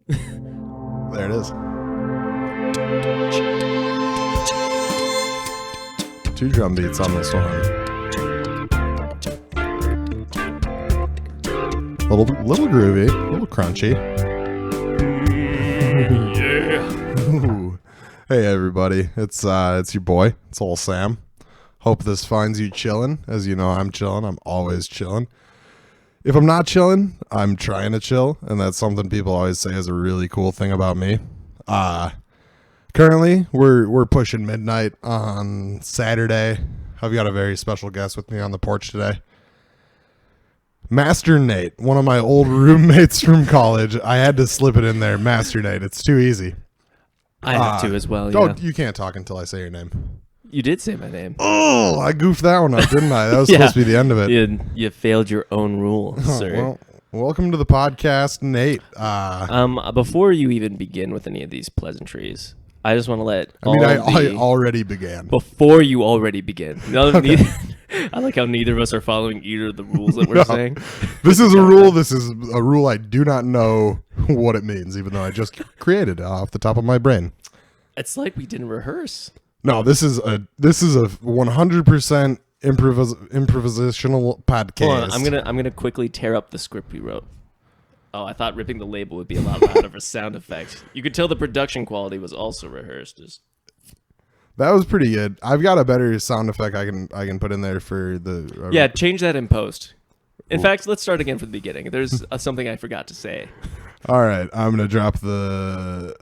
There it is. 2 drum beats on this one. Little groovy, a little crunchy. Yeah. Ooh. Hey everybody, it's your boy. It's old Sam. Hope this finds you chillin'. As you know, I'm chillin'. I'm always chillin'. If I'm not chillin', I'm trying to chill, and that's something people always say is a really cool thing about me. Currently, we're pushing midnight on Saturday. I've got a very special guest with me on the porch today. Master Nate, one of my old roommates from college. I had to slip it in there. Master Nate. It's too easy. I have to as well, Oh, yeah. you can't talk until I say your name. You did say my name. Oh, I goofed that one up, didn't I? That was supposed to be the end of it. You failed your own rule, sir. Well, welcome to the podcast, Nate. Before you even begin with any of these pleasantries, I just want to let I already began. Before you already begin. I like how neither of us are following either of the rules that we're saying. This is a rule. This is a rule I do not know what it means, even though I just created it off the top of my brain. It's like we didn't rehearse. No, this is a 100% improvisational podcast. Hold on, I'm gonna quickly tear up the script we wrote. Oh, I thought ripping the label would be a lot louder of a sound effect. You could tell the production quality was also rehearsed. That was pretty good. I've got a better sound effect I can put in there for the. Yeah, change that in post. In fact, let's start again from the beginning. There's something I forgot to say. All right, I'm gonna drop the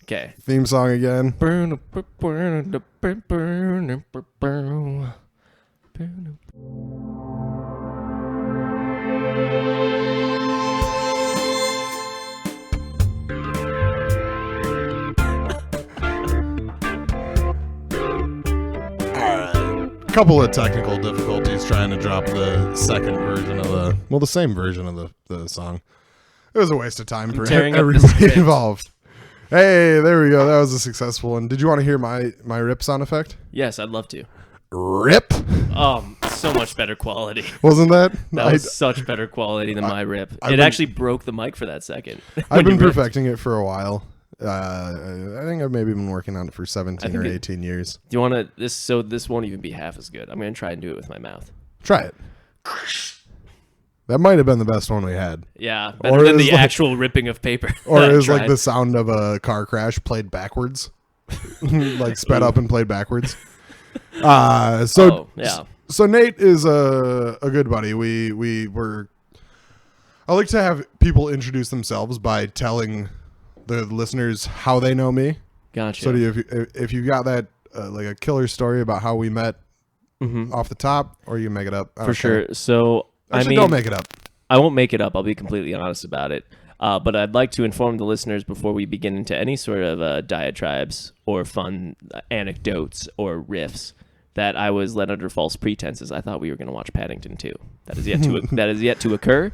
Okay. theme song again. Couple of technical difficulties trying to drop the second version of the same version of the song. It was a waste of time for everybody involved. Hey, there we go. That was a successful one. Did you want to hear my rip sound effect? Yes, I'd love to. Rip? So much better quality. Wasn't that? That was such better quality than my rip. It actually broke the mic for that second. I've been perfecting it for a while. I think I've maybe been working on it for 17 or 18 years. Do you want to this won't even be half as good. I'm going to try and do it with my mouth. Try it. That might have been the best one we had. Yeah, better than the actual ripping of paper. Or it was like the sound of a car crash played backwards. Like sped up and played backwards. So Nate is a good buddy. I like to have people introduce themselves by telling the listeners how they know me. Gotcha. So if you got that like a killer story about how we met off the top, or you make it up. For sure. So don't make it up. I won't make it up. I'll be completely honest about it. But I'd like to inform the listeners before we begin into any sort of diatribes or fun anecdotes or riffs that I was led under false pretenses. I thought we were going to watch Paddington 2. That is yet to occur.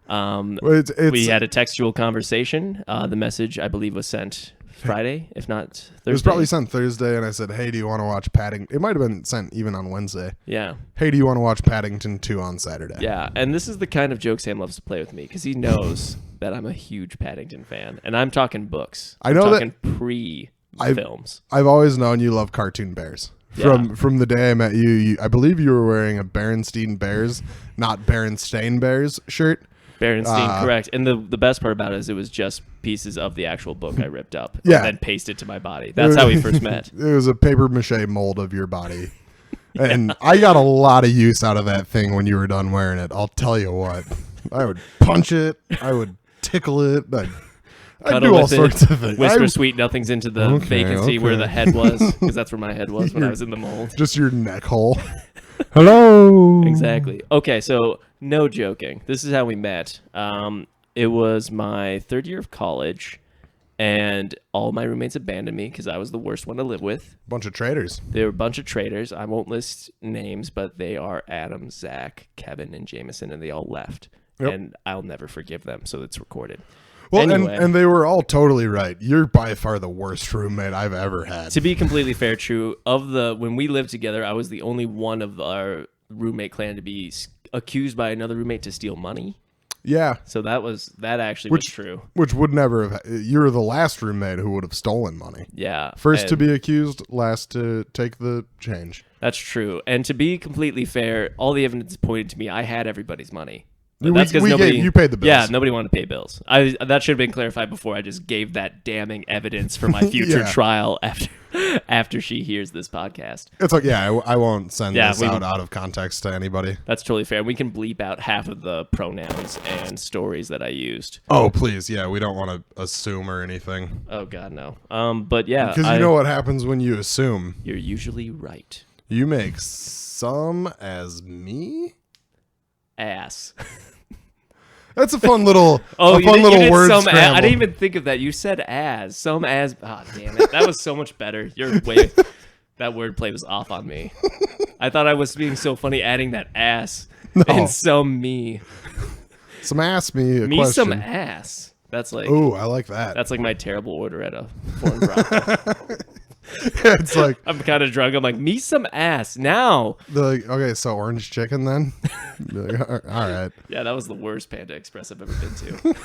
We had a textual conversation. The message, I believe, was sent Friday, if not Thursday. It was probably sent Thursday, and I said, hey, do you want to watch Paddington? It might have been sent even on Wednesday. Yeah. Hey, do you want to watch Paddington 2 on Saturday? Yeah, and this is the kind of joke Sam loves to play with me, because he knows that I'm a huge Paddington fan, and I'm talking books. I'm talking pre-films. I've always known you love cartoon bears. From the day I met you, I believe you were wearing a Berenstein Bears, not Berenstain Bears shirt. Berenstein, correct. And the best part about it is it was just pieces of the actual book I ripped up and then pasted to my body. That's how we first met. It was a paper mache mold of your body. And I got a lot of use out of that thing when you were done wearing it. I'll tell you what. I would punch it. I would tickle it. I'd do all sorts of things. Whisper sweet nothings into the vacancy where the head was, because that's where my head was when I was in the mold. Just your neck hole. Hello. Exactly. Okay, so no joking. This is how we met. It was my third year of college, and all my roommates abandoned me because I was the worst one to live with. Bunch of traitors. They were a bunch of traitors. I won't list names, but they are Adam, Zach, Kevin, and Jameson, and they all left. Yep. And I'll never forgive them, so it's recorded. Well, anyway, and they were all totally right. You're by far the worst roommate I've ever had. To be completely fair, true. When we lived together, I was the only one of our roommate clan to be accused by another roommate to steal money. Yeah. So that actually was true. Which would never have. You're the last roommate who would have stolen money. Yeah. First to be accused, last to take the change. That's true. And to be completely fair, all the evidence pointed to me. I had everybody's money. That's because you paid the bills. Yeah, nobody wanted to pay bills. That should have been clarified before I just gave that damning evidence for my future trial after she hears this podcast. It's like, I won't send this out of context to anybody. That's totally fair. We can bleep out half of the pronouns and stories that I used. Oh, please. Yeah, we don't want to assume or anything. Oh, God, no. But yeah. Because you know what happens when you assume. You're usually right. You make some as me? Ass. That's a fun little, word scramble. I didn't even think of that. You said as. Some as. Ah, damn it. That was so much better. That wordplay was off on me. I thought I was being so funny adding that ass and some me. Some ass me a me question. Some ass. That's like. Ooh, I like that. That's like my terrible order at a foreign brothel. It's like I'm kind of drunk. I'm like, me some ass now. Okay, so orange chicken then. All right. Yeah, that was the worst Panda Express I've ever been to.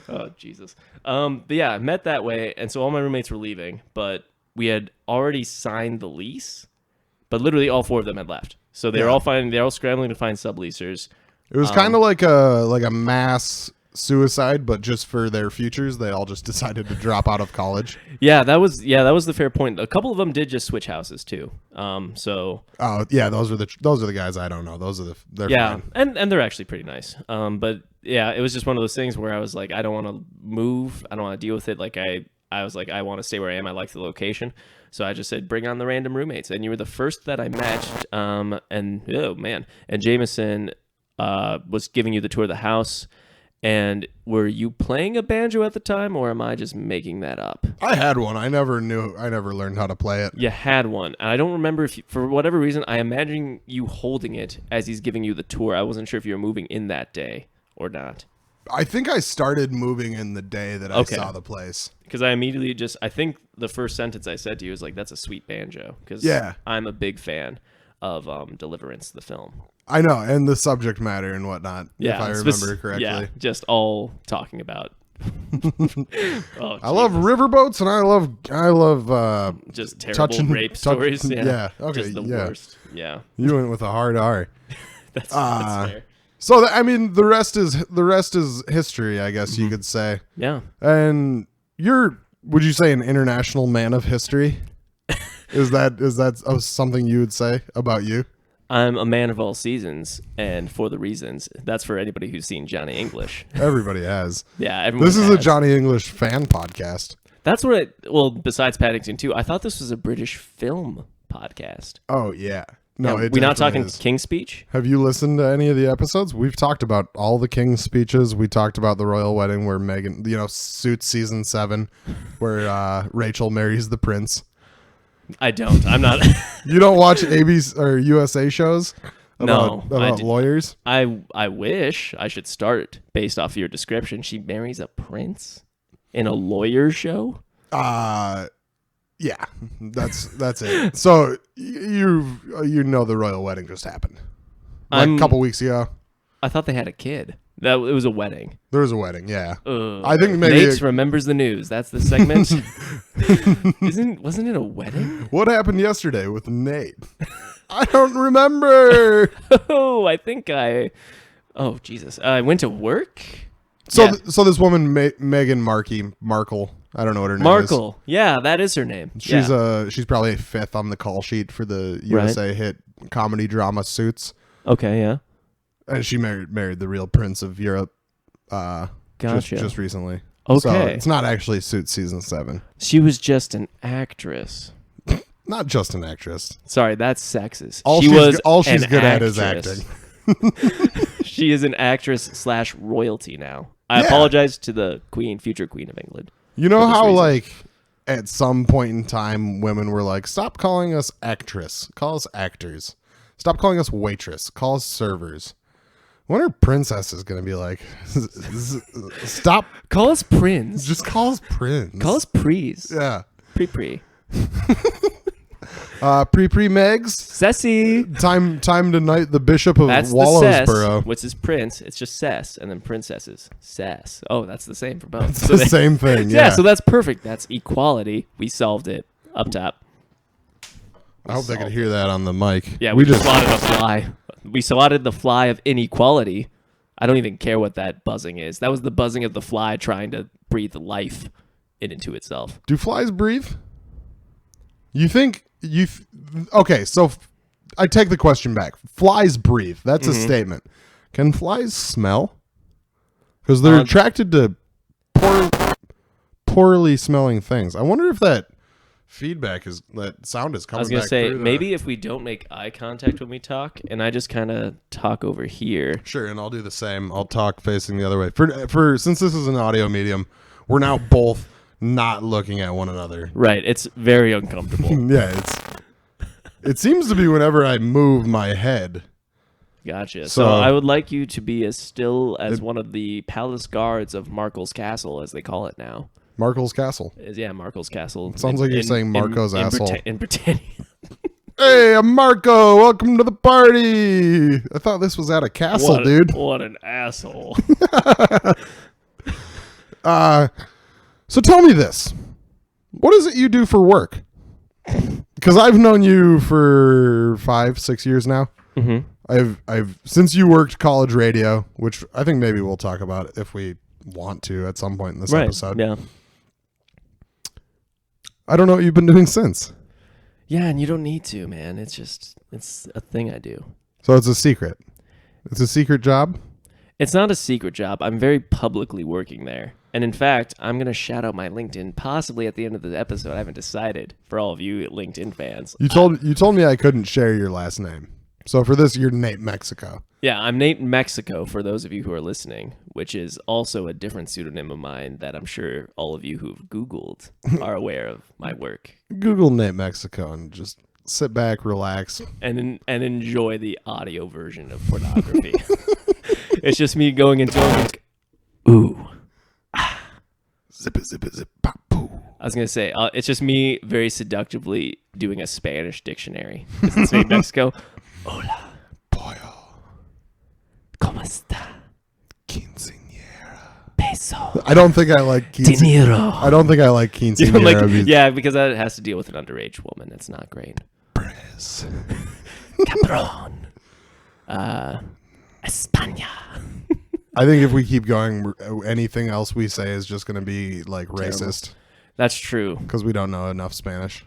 Oh Jesus. But yeah, I met that way, and so all my roommates were leaving, but we had already signed the lease. But literally, all 4 of them had left, so they were all they're all scrambling to find subleasers. It was kind of like a mass suicide, but just for their futures, they all just decided to drop out of college. Yeah, that was the fair point. A couple of them did just switch houses too. So those are the guys I don't know. They're fine. and they're actually pretty nice. But yeah, it was just one of those things where I was like, I don't want to move. I don't want to deal with it. Like I was like, I want to stay where I am. I like the location. So I just said, bring on the random roommates. And you were the first that I matched. And oh man, and Jameson was giving you the tour of the house. And were you playing a banjo at the time, or am I just making that up? I had one. I never learned how to play it. You had one. And I don't remember if, for whatever reason, I imagine you holding it as he's giving you the tour. I wasn't sure if you were moving in that day or not. I think I started moving in the day that I saw the place. Because I immediately I think the first sentence I said to you was like, that's a sweet banjo. Because I'm a big fan of Deliverance, the film. I know, and the subject matter and whatnot, if I remember correctly. Yeah, just all talking about. I love riverboats, and I love just terrible rape stories. Yeah, okay, just the worst. Yeah, you went with a hard R. That's fair. So the rest is history, I guess you could say. Yeah, and would you say an international man of history? Is that something you would say about you? I'm a man of all seasons, and for the reasons. That's for anybody who's seen Johnny English. Everybody has. Yeah, everyone This is has. a Johnny English fan podcast. That's what besides Paddington 2, I thought this was a British film podcast. Oh, yeah. No, we're not talking King's Speech? Have you listened to any of the episodes? We've talked about all the King's speeches. We talked about the royal wedding where Meghan, Suits season 7, where Rachel marries the prince. I don't. I'm not. You don't watch ABC or USA shows about No, lawyers? I wish I should start based off your description. She marries a prince in a lawyer show? Yeah. That's it. So you know the royal wedding just happened. A couple weeks ago. I thought they had a kid. It was a wedding. There was a wedding, yeah. I think maybe Nate remembers the news. That's the segment. Wasn't it a wedding? What happened yesterday with Nate? I don't remember. Oh Jesus! I went to work. So this woman Meghan Markle. I don't know what her name is. Markle. Yeah, that is her name. She's probably 5th on the call sheet for the USA hit comedy drama Suits. Okay, yeah. And she married the real prince of Europe just recently. Okay. So it's not actually Suits season 7. She was just an actress. Not just an actress. Sorry, that's sexist. All she's good at is acting. She is an actress / royalty now. I apologize to the future queen of England. You know how like at some point in time women were like, stop calling us actress, call us actors. Stop calling us waitress, call us servers. When are princesses going to be like, stop. Call us prince. Just call us prince. Call us prees. Yeah. Pre. Megs. Sassy. Time to knight the Bishop of That's Wallowsboro. the Cess, which is Prince. It's just Cess, and then princesses. Sass. Oh, that's the same for both. It's the same thing. Yeah. So that's perfect. That's equality. We solved it up top. I hope they could hear that on the mic. Yeah, we just swatted a fly. We swatted the fly of inequality. I don't even care what that buzzing is. That was the buzzing of the fly trying to breathe life into itself. Do flies breathe? You think okay, so I take the question back. Flies breathe. That's a statement. Can flies smell? Because they're attracted to poorly smelling things. I wonder if that sound is coming back. I was going to say, maybe if we don't make eye contact when we talk, and I just kind of talk over here. Sure, and I'll do the same. I'll talk facing the other way. For since this is an audio medium, we're now both not looking at one another. Right, it's very uncomfortable. Yeah, it seems to be whenever I move my head. Gotcha. So I would like you to be as still as one of the palace guards of Markle's Castle, as they call it now. Markle's Castle. Yeah, Markle's Castle. It sounds like you're saying Marco's asshole. In Britannia. Hey, I'm Marco. Welcome to the party. I thought this was at a castle, dude. What an asshole. So tell me this. What is it you do for work? Because I've known you for 5-6 years now. Mm-hmm. I've since you worked college radio, which I think maybe we'll talk about if we want to at some point in this episode. Yeah. I don't know what you've been doing since. Yeah, and you don't need to, man. It's a thing I do. So it's a secret. It's a secret job? It's not a secret job. I'm very publicly working there. And in fact, I'm going to shout out my LinkedIn possibly at the end of the episode. I haven't decided for all of you LinkedIn fans. You told me I couldn't share your last name. So for this, you're Nate Mexico. Yeah, I'm Nate Mexico for those of you who are listening, which is also a different pseudonym of mine that I'm sure all of you who've Googled are aware of my work. Google Nate Mexico and just sit back, relax. And enjoy the audio version of pornography. It's just me going into like, ooh. Zip it, zip it, zip, pop, poo. I was going to say, it's just me very seductively doing a Spanish dictionary. Because it's Nate Mexico. Hola. Pollo. ¿Cómo está? Quinceañera. Peso. I don't think I like quinceañera. Dinero. I don't think I like quinceañera. Yeah, because that has to deal with an underage woman. It's not great. Press. Cabrón. España. I think if we keep going, anything else we say is just going to be like racist. That's true. Because we don't know enough Spanish.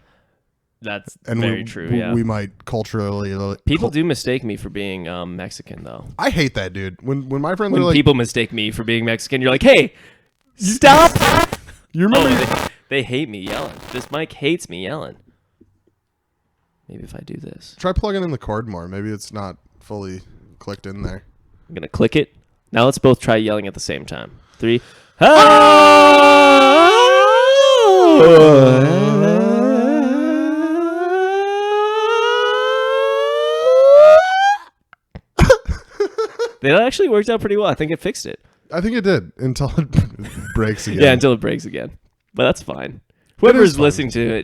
That's very true, yeah. We might culturally... People do mistake me for being Mexican, though. I hate that, dude. When my friends are like... people mistake me for being Mexican, you're like, hey, stop! You remember... They hate me yelling. This mic hates me yelling. Maybe if I do this. Try plugging in the cord more. Maybe it's not fully clicked in there. I'm going to click it. Now let's both try yelling at the same time. 3. That actually worked out pretty well. I think it fixed it. I think it did until it breaks again. Yeah, until it breaks again. But that's fine. Whoever's listening to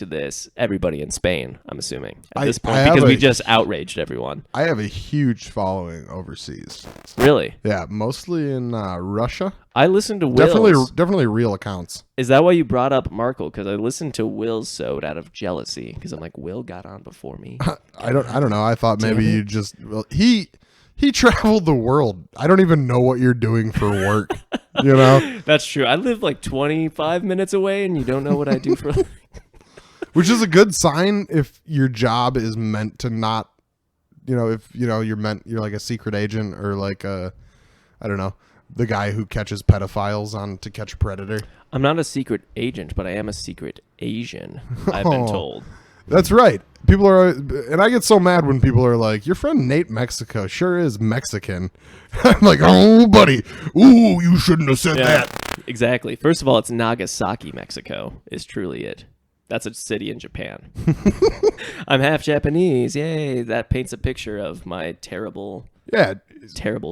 this, everybody in Spain, I'm assuming, at this point, because we just outraged everyone. I have a huge following overseas. Really? Yeah, mostly in Russia. I listened to Will's. Definitely real accounts. Is that why you brought up Markle? Because I listened to Will's sode out of jealousy. Because I'm like, Will got on before me. I don't know. I thought maybe you just... Well, he traveled the world. I don't even know what you're doing for work. You know? That's true. I live like 25 minutes away, and you don't know what I do for... Which is a good sign if your job is meant to not... if you're like a secret agent or like I don't know, the guy who catches pedophiles on To Catch a Predator. I'm not a secret agent, but I am a secret Asian, I've been told. That's right. People are, and I get so mad when people are like, your friend Nate Mexico sure is Mexican. I'm like, oh, buddy. Ooh, you shouldn't have said that. Exactly. First of all, it's Nagasaki, Mexico, is truly it. That's a city in Japan. I'm half Japanese. Yay. That paints a picture of my terrible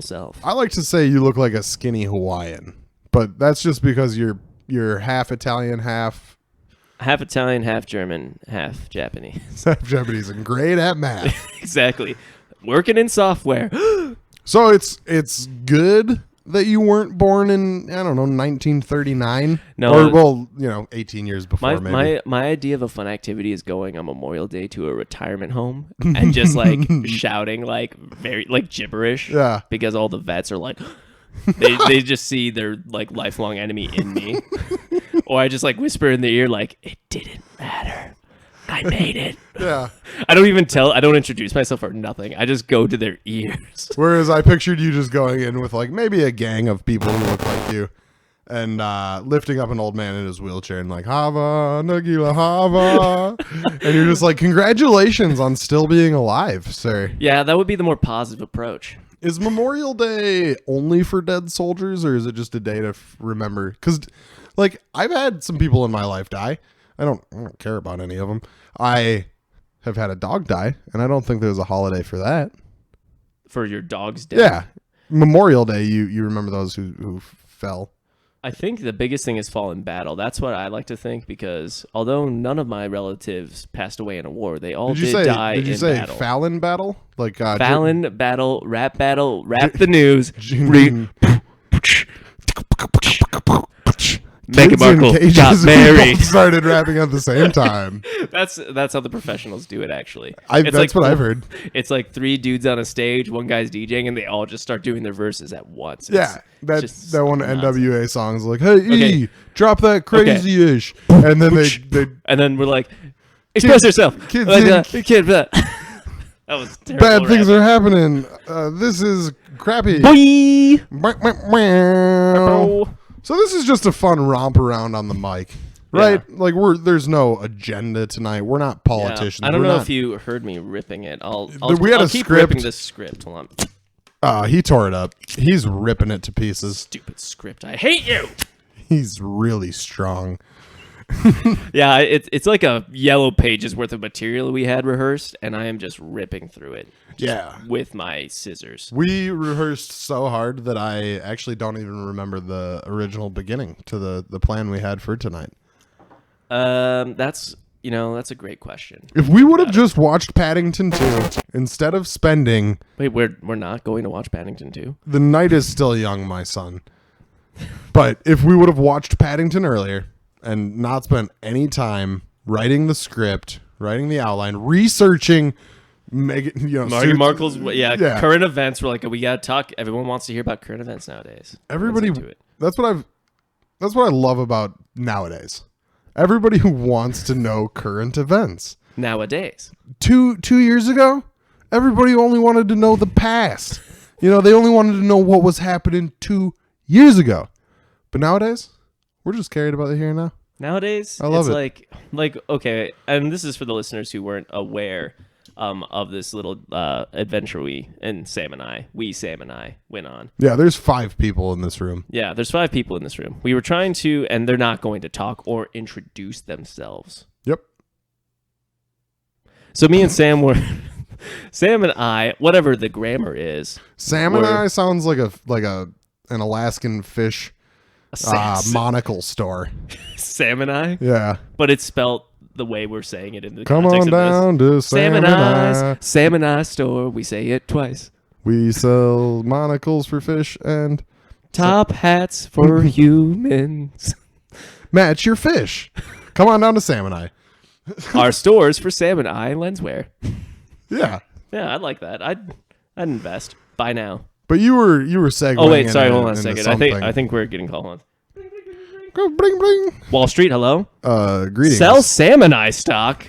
self. I like to say you look like a skinny Hawaiian, but that's just because you're half Italian, half half Italian, half German, half Japanese. Half Japanese and great at math. Exactly. Working in software. So it's good that you weren't born in, I don't know, 1939. No. Or, well, 18 years before maybe. My idea of a fun activity is going on Memorial Day to a retirement home and just like shouting like very like gibberish. Yeah. Because all the vets are like they just see their like lifelong enemy in me. Or I just like whisper in their ear like, it didn't matter. I made it. Yeah. I don't introduce myself or nothing. I just go to their ears. Whereas I pictured you just going in with like maybe a gang of people who look like you and lifting up an old man in his wheelchair and like, Hava, Nagila Hava. And you're just like, congratulations on still being alive, sir. Yeah, that would be the more positive approach. Is Memorial Day only for dead soldiers, or is it just a day to remember? Because, like, I've had some people in my life die. I don't care about any of them. I have had a dog die, and I don't think there's a holiday for that. For your dog's death? Yeah. Memorial Day, you remember those who fell. I think the biggest thing is fall in battle. That's what I like to think, because although none of my relatives passed away in a war, they all did die in battle. Did you say Fallon battle? Like Fallon battle, rap the news. Meghan Markle got married. Started rapping at the same time. That's how the professionals do it, actually. That's what I've heard. It's like 3 dudes on a stage, one guy's DJing, and they all just start doing their verses at once. That one NWA song's like, hey, E, drop that crazy-ish. And then they and then we're like, express yourself. Kids like, kid, that was terrible. Bad things are happening. This is crappy. Boy. So this is just a fun romp around on the mic, right? Yeah. Like there's no agenda tonight. We're not politicians. Yeah. I don't know if you heard me ripping it. I'll keep script. ripping this script. Hold on. He tore it up. He's ripping it to pieces. Stupid script. I hate you. He's really strong. Yeah, it's like a yellow pages worth of material we had rehearsed, and I am just ripping through it. With my scissors. We rehearsed so hard that I actually don't even remember the original beginning to the plan we had for tonight. That's a great question. If we would have just watched Paddington 2 instead of spending... Wait, we're not going to watch Paddington 2? The night is still young, my son. But if we would have watched Paddington earlier and not spent any time writing the script, writing the outline, researching... Meghan Markle's current events. We're like, we gotta talk. Everyone wants to hear about current events nowadays. Everybody, that's what I love about nowadays. Everybody who wants to know current events nowadays. 2 years ago, everybody only wanted to know the past. They only wanted to know what was happening 2 years ago. But nowadays, we're just caring about the here and now. Nowadays, I love it. Like okay, and this is for the listeners who weren't aware. Of this little adventure Sam and I went on. Yeah, there's 5 people in this room. Yeah, there's 5 people in this room. We were trying to, and they're not going to talk or introduce themselves. Yep. So me and Sam Sam and I, whatever the grammar is. Sam and I sounds like an Alaskan fish monocle store. Sam and I? Yeah. But it's spelled the way we're saying it in the Come context on down to Sam and I. Sam and I store. We say it twice. We sell monocles for fish and top hats for humans. Match your fish. Come on down to Sam and I. Our stores for Sam and I lenswear. Yeah. Yeah, I'd like that. I'd invest. Buy now. But you were segueing. Oh wait, sorry. Hold on a second. I think we're getting called on. Go bling bling. Wall Street, hello. Greetings. Sell salmon eye stock.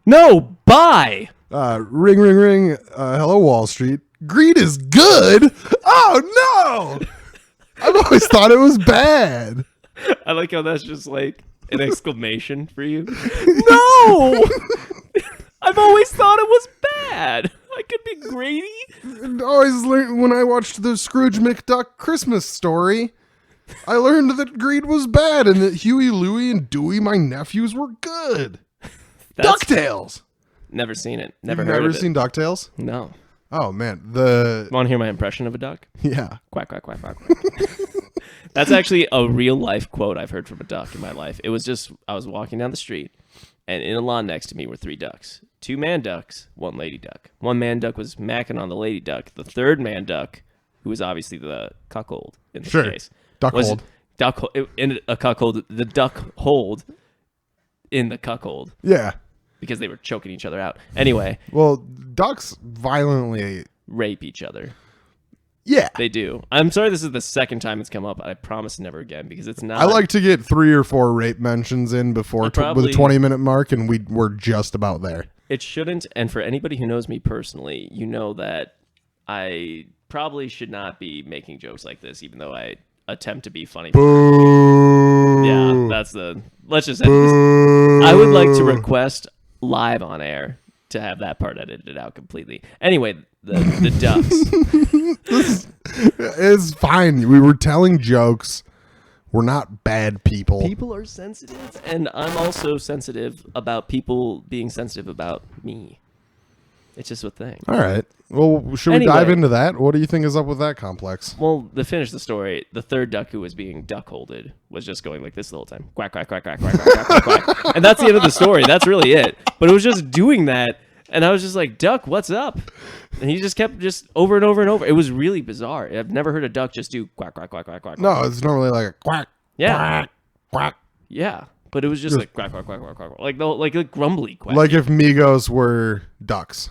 No, buy. Ring ring ring. Hello, Wall Street. Greed is good. Oh no! I've always thought it was bad. I like how that's just like an exclamation for you. No, I've always thought it was bad. I could be greedy. Always learned when I watched the Scrooge McDuck Christmas story. I learned that greed was bad and that Huey, Louie, and Dewey, my nephews, were good. DuckTales. Never seen it. Never seen DuckTales? No. Oh, man. Want to hear my impression of a duck? Yeah. Quack, quack, quack, quack, quack. That's actually a real life quote I've heard from a duck in my life. It was just, I was walking down the street, and in a lawn next to me were 3 ducks. 2 man ducks, 1 lady duck. 1 man duck was macking on the lady duck. The 3rd man duck, who was obviously the cuckold in this case. Duckhold. In a cuckold, the duck hold in the cuckold. Yeah. Because they were choking each other out. Anyway. Well, ducks violently rape each other. Yeah. They do. I'm sorry this is the second time it's come up. I promise never again because it's not. I like to get 3 or 4 rape mentions in before with a 20-minute mark, and we're just about there. It shouldn't. And for anybody who knows me personally, you know that I probably should not be making jokes like this, even though I attempt to be funny. Boo. Yeah, that's the. Let's just end this. I would like to request live on air to have that part edited out completely. Anyway, the ducks. It's fine. We were telling jokes. We're not bad people. People are sensitive, and I'm also sensitive about people being sensitive about me. It's just a thing. All right. Well, should we dive into that? What do you think is up with that complex? Well, to finish the story, the 3rd duck who was being duck-holded was just going like this the whole time. Quack, quack, quack, quack, quack, quack, quack, quack, quack. And that's the end of the story. That's really it. But it was just doing that, and I was just like, Duck, what's up? And he just kept just over and over and over. It was really bizarre. I've never heard a duck just do quack, quack, quack, quack, quack. No, it's normally like a quack, quack, quack. Yeah. But it was just like quack, quack, quack, quack, quack. Like a grumbly quack. Like if Migos were ducks.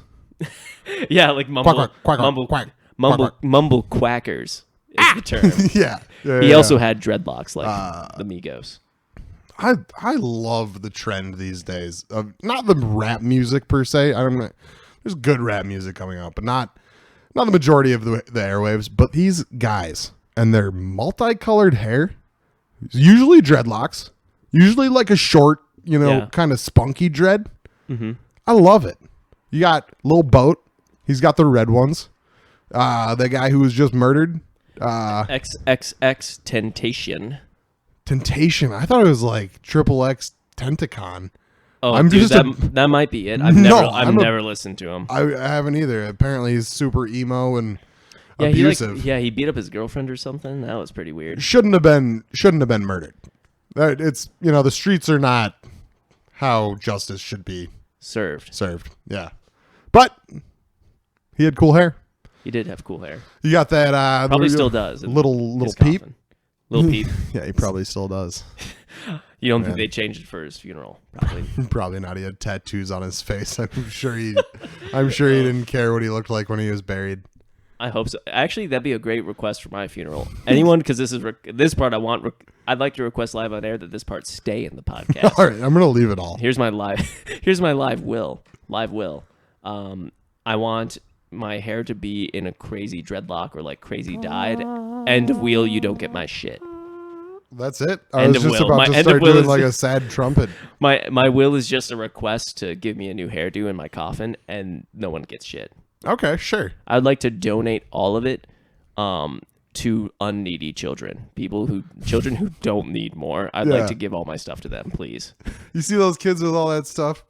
Yeah, like mumble, quack, quack, quack, mumble, quack, mumble, quack. Mumble quackers is the term. Yeah. He also had dreadlocks like the Migos. I love the trend these days of not the rap music per se. There's good rap music coming out, but not the majority of the airwaves. But these guys and their multicolored hair, usually dreadlocks, usually like a short, kind of spunky dread. Mm-hmm. I love it. You got Lil Boat. He's got the red ones. The guy who was just murdered. XXX Temptation. Temptation. I thought it was like XXX Tentacon. Oh, that might be it. I've never listened to him. I haven't either. Apparently, he's super emo and abusive. He beat up his girlfriend or something. That was pretty weird. Shouldn't have been murdered. It's the streets are not how justice should be served. Yeah, but he had cool hair. He did have cool hair. You got that. Probably still does. Little Peep. Little Peep. Yeah, he probably still does. You don't think they changed it for his funeral? Probably. Probably not. He had tattoos on his face. I'm sure he didn't care what he looked like when he was buried. I hope so. Actually, that'd be a great request for my funeral. Anyone, because this part I'd like to request live on air that this part stay in the podcast. All right, I'm gonna leave it all. Here's my live will. I want my hair to be in a crazy dreadlock or like crazy dyed. End of wheel. You don't get my shit. That's it. I was just about to start doing like a sad trumpet. My will is just a request to give me a new hairdo in my coffin, and no one gets shit. Okay, sure. I'd like to donate all of it to unneedy children, children who don't need more. I'd like to give all my stuff to them, please. You see those kids with all that stuff?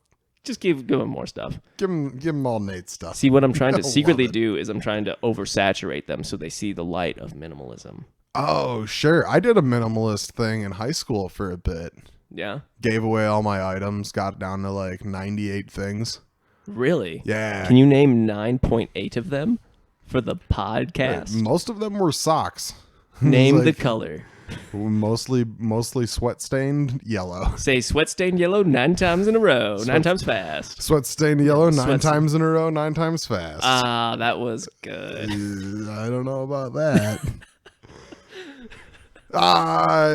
Just give them more stuff. Give them all Nate's stuff. See, what I'm trying to secretly do is I'm trying to oversaturate them so they see the light of minimalism. Oh, sure. I did a minimalist thing in high school for a bit. Yeah? Gave away all my items, got down to like 98 things. Really? Yeah. Can you name 9.8 of them for the podcast? Most of them were socks. Name the color. Mostly sweat stained yellow. Say sweat stained yellow 9 times in a row, 9 times fast. Sweat stained yellow 9 times in a row, 9 times fast. Ah, that was good. I don't know about that.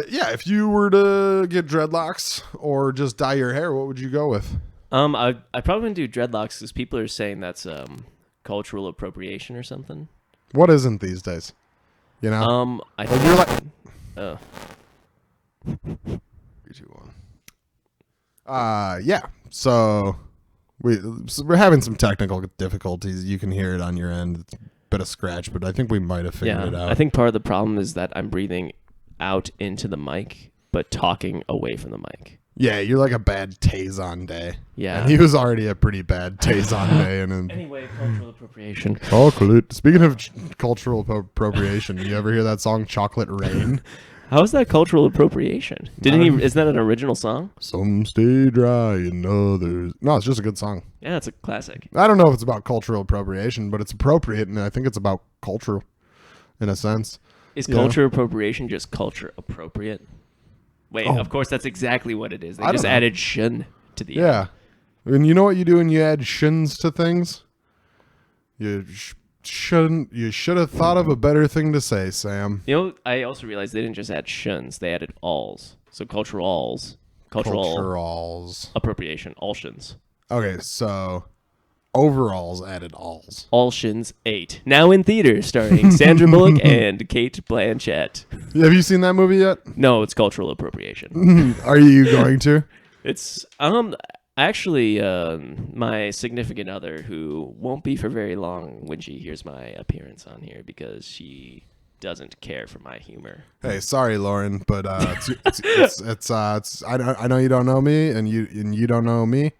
Yeah, if you were to get dreadlocks or just dye your hair, what would you go with? I probably wouldn't do dreadlocks because people are saying that's cultural appropriation or something. What isn't these days? You know? I think you're like 3, 2, 1. Yeah. So we're having some technical difficulties. You can hear it on your end. It's a bit of scratch, but I think we might have figured it out. I think part of the problem is that I'm breathing out into the mic, but talking away from the mic. Yeah, you're like a bad Tazon day. Yeah. And he was already a pretty bad Tazon day. Anyway, cultural appropriation. Speaking of cultural appropriation, you ever hear that song Chocolate Rain? How is that cultural appropriation? Didn't he? Isn't that an original song? Some stay dry and others. No, it's just a good song. Yeah, it's a classic. I don't know if it's about cultural appropriation, but it's appropriate, and I think it's about culture, in a sense. Is culture appropriation just culture appropriate? Wait, of course, that's exactly what it is. They just added shun to the end. Yeah. And you know what you do when you add shuns to things? You should have thought of a better thing to say, Sam. You know, I also realized they didn't just add shuns; they added alls. So cultural appropriation, all shuns. Okay, so overalls added alls. All Shins 8. Now in theaters, starring Sandra Bullock and Kate Blanchett. Have you seen that movie yet? No, it's cultural appropriation. Are you going to? It's actually my significant other, who won't be for very long when she hears my appearance on here, because she doesn't care for my humor. Hey, sorry, Lauren, but it's I know you don't know me, and you don't know me.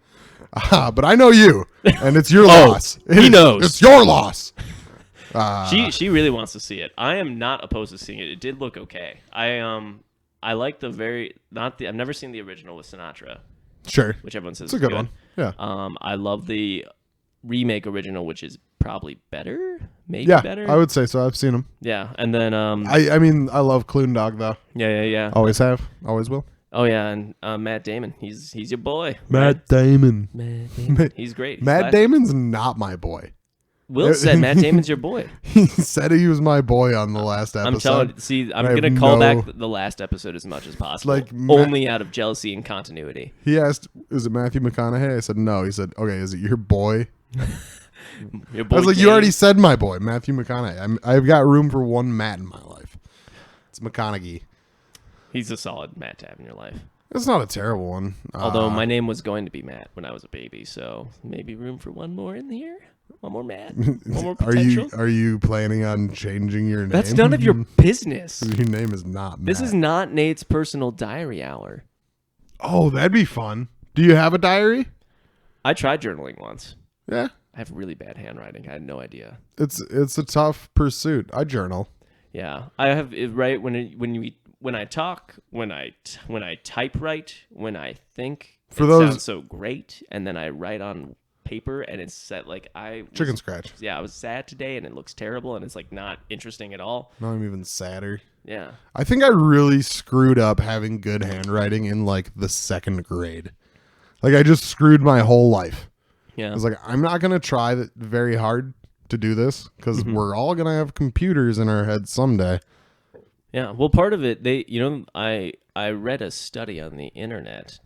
But I know you, and it's your loss. He knows. It's your loss. She really wants to see it. I am not opposed to seeing it. It did look okay. I like I've never seen the original with Sinatra. Sure. Which everyone says it's a good one. Yeah. I love the remake original, which is probably better. Maybe better. I would say so. I've seen them. Yeah, and then I mean, I love Clune Dog though. Yeah. Always have. Always will. Oh yeah, and Matt Damon, he's your boy. Matt Damon. He's great. Matt Damon's not my boy. Will said Matt Damon's your boy. He said he was my boy on the last episode. I'm going to call back the last episode as much as possible. Only out of jealousy and continuity. He asked, is it Matthew McConaughey? I said, no. He said, okay, is it your boy? Your boy I was like, Dave. you already said my boy, Matthew McConaughey. I've got room for one Matt in my life. It's McConaughey. He's a solid Matt to have in your life. It's not a terrible one. Although my name was going to be Matt when I was a baby, so maybe room for one more in here? One more Matt? One more potential? Are you planning on changing your name? That's none of your business. Your name is not Matt. This is not Nate's personal diary hour. Oh, that'd be fun. Do you have a diary? I tried journaling once. Yeah. I have really bad handwriting. I had no idea. It's a tough pursuit. I journal. Yeah. I have it right when I talk, when I typewrite, when I think, sounds so great, and then I write on paper and it's set chicken scratch. Yeah, I was sad today and it looks terrible and it's like not interesting at all. No, I'm even sadder. Yeah. I think I really screwed up having good handwriting in like the second grade. Like I just screwed my whole life. Yeah. I was like, I'm not gonna try very hard to do this because we're all gonna have computers in our heads someday. Yeah, well, part of it, I read a study on the internet.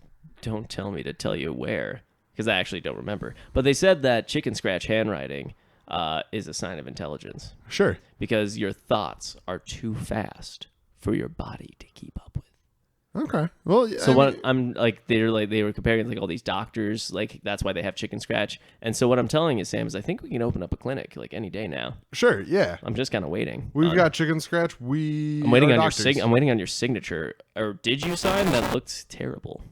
Don't tell me to tell you where, because I actually don't remember. But they said that chicken scratch handwriting is a sign of intelligence. Sure. Because your thoughts are too fast for your body to keep up with. Okay. Well, yeah, so they were comparing like all these doctors, like that's why they have chicken scratch. And so what I'm telling you, Sam, is I think we can open up a clinic like any day now. Sure. Yeah. I'm just kind of waiting. We've got chicken scratch. I'm waiting on I'm waiting on your signature. Or did you sign? That looks terrible.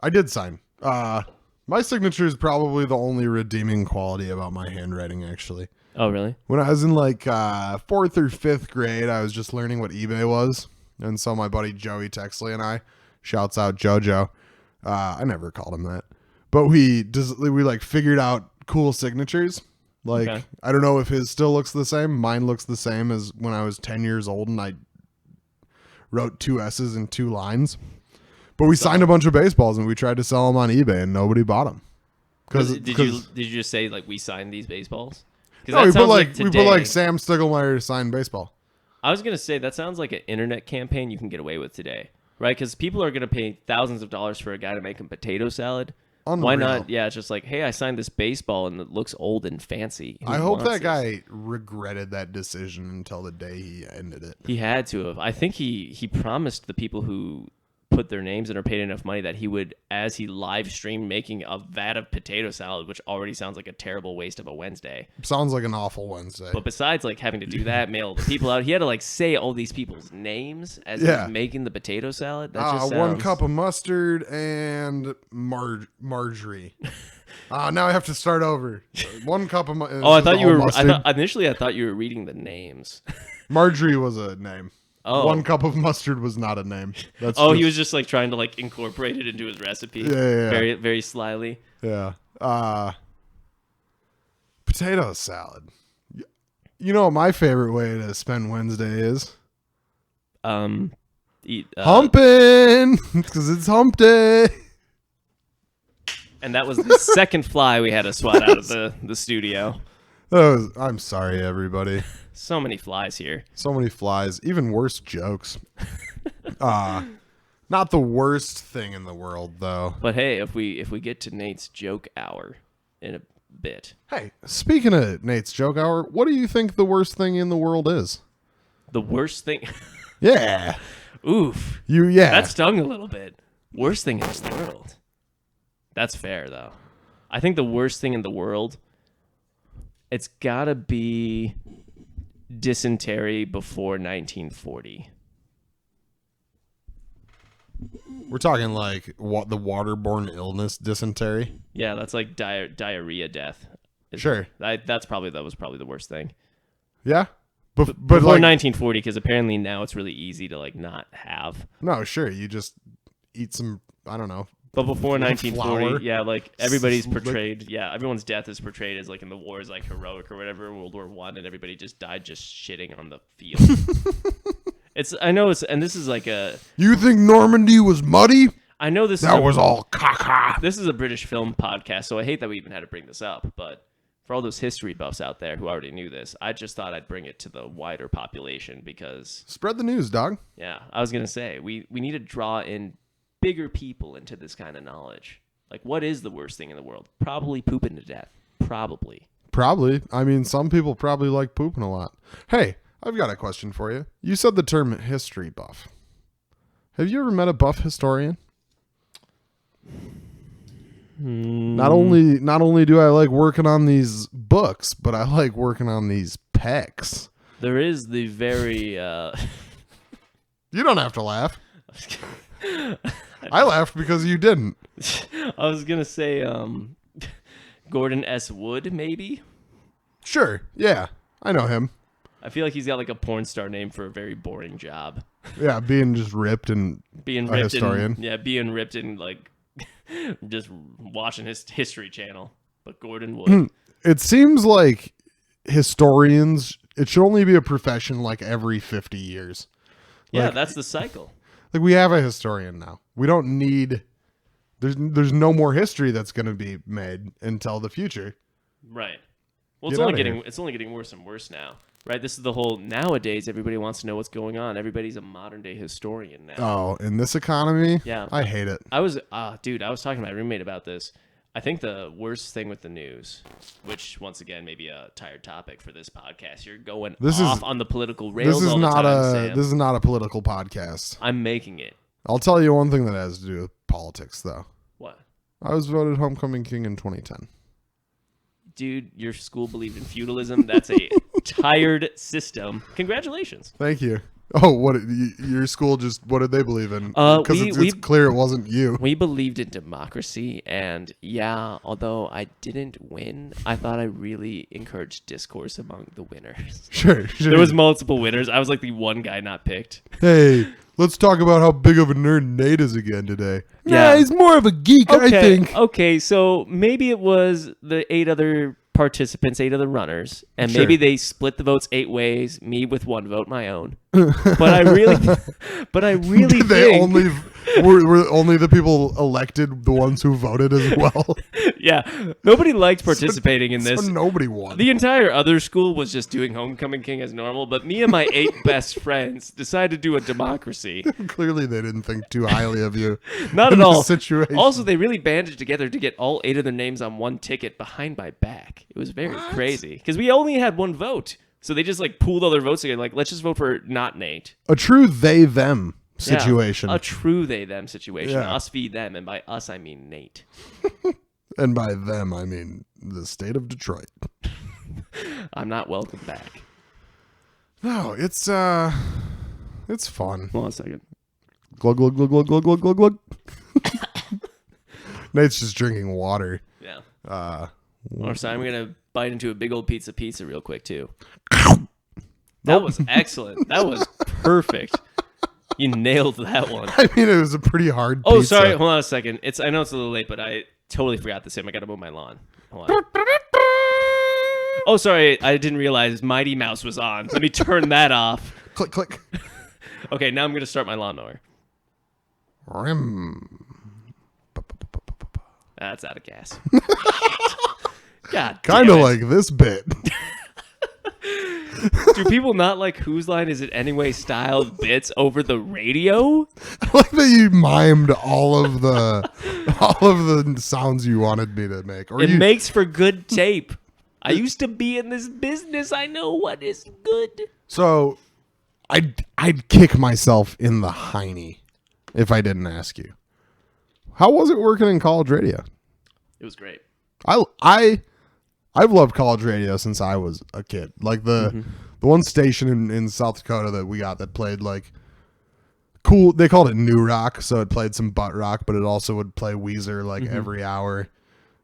I did sign. My signature is probably the only redeeming quality about my handwriting, actually. Oh, really? When I was in like 4th or 5th grade, I was just learning what eBay was. And so my buddy Joey Texley and I, shouts out JoJo. I never called him that. But we like figured out cool signatures. Like, okay. I don't know if his still looks the same. Mine looks the same as when I was 10 years old and I wrote 2 S's and 2 lines. But we signed a bunch of baseballs and we tried to sell them on eBay and nobody bought them. Did you just say like we signed these baseballs? No, we put like Sam Stiegelmeyer signed baseball. I was gonna say that sounds like an internet campaign you can get away with today, right? Because people are gonna pay thousands of dollars for a guy to make them potato salad. Unreal. Why not? Yeah, it's just like, hey, I signed this baseball and it looks old and fancy. I hope that guy regretted that decision until the day he ended it. He had to have. I think he promised the people who put their names and are paid enough money that he would, as he live streamed making a vat of potato salad, which already sounds like a terrible waste of a Wednesday. Sounds like an awful Wednesday. But besides like having to do that, mail the people out, he had to like say all these people's names as he was making the potato salad. That just sounds... 1 cup of mustard and margarine. Now I have to start over. 1 cup of I thought you were. Initially I thought you were reading the names. Marjorie was a name. Oh. 1 cup of mustard was not a name. That's he was just like trying to like incorporate it into his recipe. Yeah. Very, very slyly. Yeah. Potato salad. You know what my favorite way to spend Wednesday is? Eat humping, because it's hump day. And that was the second fly we had to swat out of the studio. I'm sorry, everybody. So many flies here. So many flies. Even worse jokes. Not the worst thing in the world, though. But hey, if we get to Nate's joke hour in a bit. Hey, speaking of Nate's joke hour, what do you think the worst thing in the world is? The worst thing? Yeah. Oof. That stung a little bit. Worst thing in the world. That's fair, though. I think the worst thing in the world, it's gotta be dysentery before 1940. We're talking like what the waterborne illness dysentery. Yeah, that's like diarrhea death. Sure. That was probably the worst thing. Yeah. But before like 1940, because apparently now it's really easy to like not have. No, sure. You just eat some, I don't know. But before 1940, flour. yeah, like everybody's portrayed. Yeah, everyone's death is portrayed as like in the wars, like heroic or whatever, World War I, and everybody just died just shitting on the field. And this is like a. You think Normandy was muddy? I know this. That was all caca. This is a British film podcast, so I hate that we even had to bring this up, but. For all those history buffs out there who already knew this, I just thought I'd bring it to the wider population because... Spread the news, dog. Yeah, I was going to say, we need to draw in bigger people into this kind of knowledge. Like, what is the worst thing in the world? Probably pooping to death. Probably. I mean, some people probably like pooping a lot. Hey, I've got a question for you. You said the term history buff. Have you ever met a buff historian? Not only do I like working on these books, but I like working on these pecs. There is the very... You don't have to laugh. I laughed because you didn't. I was going to say Gordon S. Wood, maybe? Sure, yeah. I know him. I feel like he's got like a porn star name for a very boring job. Yeah, being just ripped and being a historian. Being ripped and like... just watching his History Channel, but Gordon Wood. It seems like historians, it should only be a profession like every 50 years. Yeah, like, that's the cycle. Like we have a historian now. We don't need, there's no more history that's going to be made until the future. Right. Well, it's only getting worse and worse now. Right, this is the whole nowadays. Everybody wants to know what's going on. Everybody's a modern day historian now. Oh, in this economy, yeah, I hate it. I was talking to my roommate about this. I think the worst thing with the news, which once again may be a tired topic for this podcast. You're going off on the political rails. This is not a political podcast. I'm making it. I'll tell you one thing that has to do with politics, though. What? I was voted homecoming king in 2010. Dude, your school believed in feudalism. That's a tired system. Congratulations. Thank you. Oh, what your school what did they believe in? Because it's clear it wasn't you. We believed in democracy, and yeah, although I didn't win, I thought I really encouraged discourse among the winners. Sure. There was multiple winners. I was like the one guy not picked. Hey, let's talk about how big of a nerd Nate is again today. Yeah, he's more of a geek, I think. Okay, so maybe it was the 8 other participants, 8 other runners, and maybe they split the votes 8 ways, me with 1 vote, my own. But I really think were only the people elected the ones who voted as well. Yeah, nobody liked participating in this. So nobody won. The entire other school was just doing homecoming king as normal, but me and my 8 best friends decided to do a democracy. Clearly, they didn't think too highly of you. Not at all. Situation. Also, they really banded together to get all 8 of their names on one ticket behind my back. It was very crazy because we only had 1 vote, so they just like pooled all their votes together. Like, let's just vote for not Nate. A true they-them situation. Yeah, a true they-them situation. Yeah. Us v them, and by us I mean Nate. And by them I mean the state of Detroit. I'm not welcome back. No, it's fun. Hold on a second. Glug glug glug glug glug glug glug glug. Nate's just drinking water. Yeah. Or sorry, I'm gonna bite into a big old pizza real quick too. That was excellent. That was perfect. You nailed that one. I mean, it was a pretty hard Oh, pizza. sorry. Hold on a second. I know it's a little late, but I totally forgot the sim. I got to mow my lawn. Hold on. Oh, sorry. I didn't realize Mighty Mouse was on. Let me turn that off. Click, click. Okay, now I'm going to start my lawnmower. Rim. That's out of gas. God, Kind of like this bit. Do people not like Whose Line Is It Anyway styled bits over the radio? I like that you mimed all of the sounds you wanted me to make. It makes for good tape. I used to be in this business. I know what is good. So, I'd kick myself in the hiney if I didn't ask you. How was it working in college radio? It was great. I've loved college radio since I was a kid. Like the one station in South Dakota that we got that played like cool. They called it new rock, so it played some butt rock, but it also would play Weezer like every hour.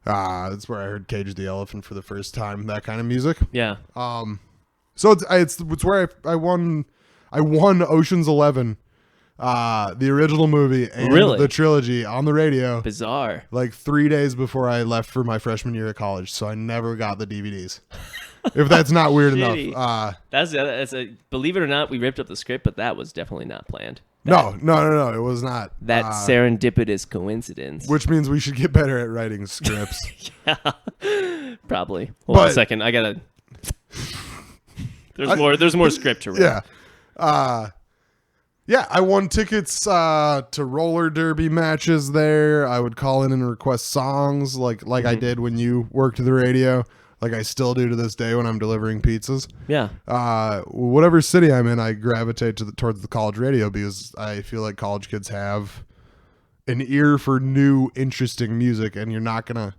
That's where I heard Cage the Elephant for the first time. That kind of music. Yeah. So it's where I won Ocean's 11. The original movie and the trilogy on the radio. Bizarre. Like 3 days before I left for my freshman year of college, so I never got the DVDs. If that's not weird enough. That's believe it or not, we ripped up the script, but that was definitely not planned. No, it was not. That serendipitous coincidence. Which means we should get better at writing scripts. Yeah, probably. Hold on a second. I gotta. There's more script to read. Yeah. Yeah, I won tickets to roller derby matches there. I would call in and request songs like I did when you worked the radio, like I still do to this day when I'm delivering pizzas. Yeah. Whatever city I'm in, I gravitate towards the college radio because I feel like college kids have an ear for new, interesting music, and you're not gonna.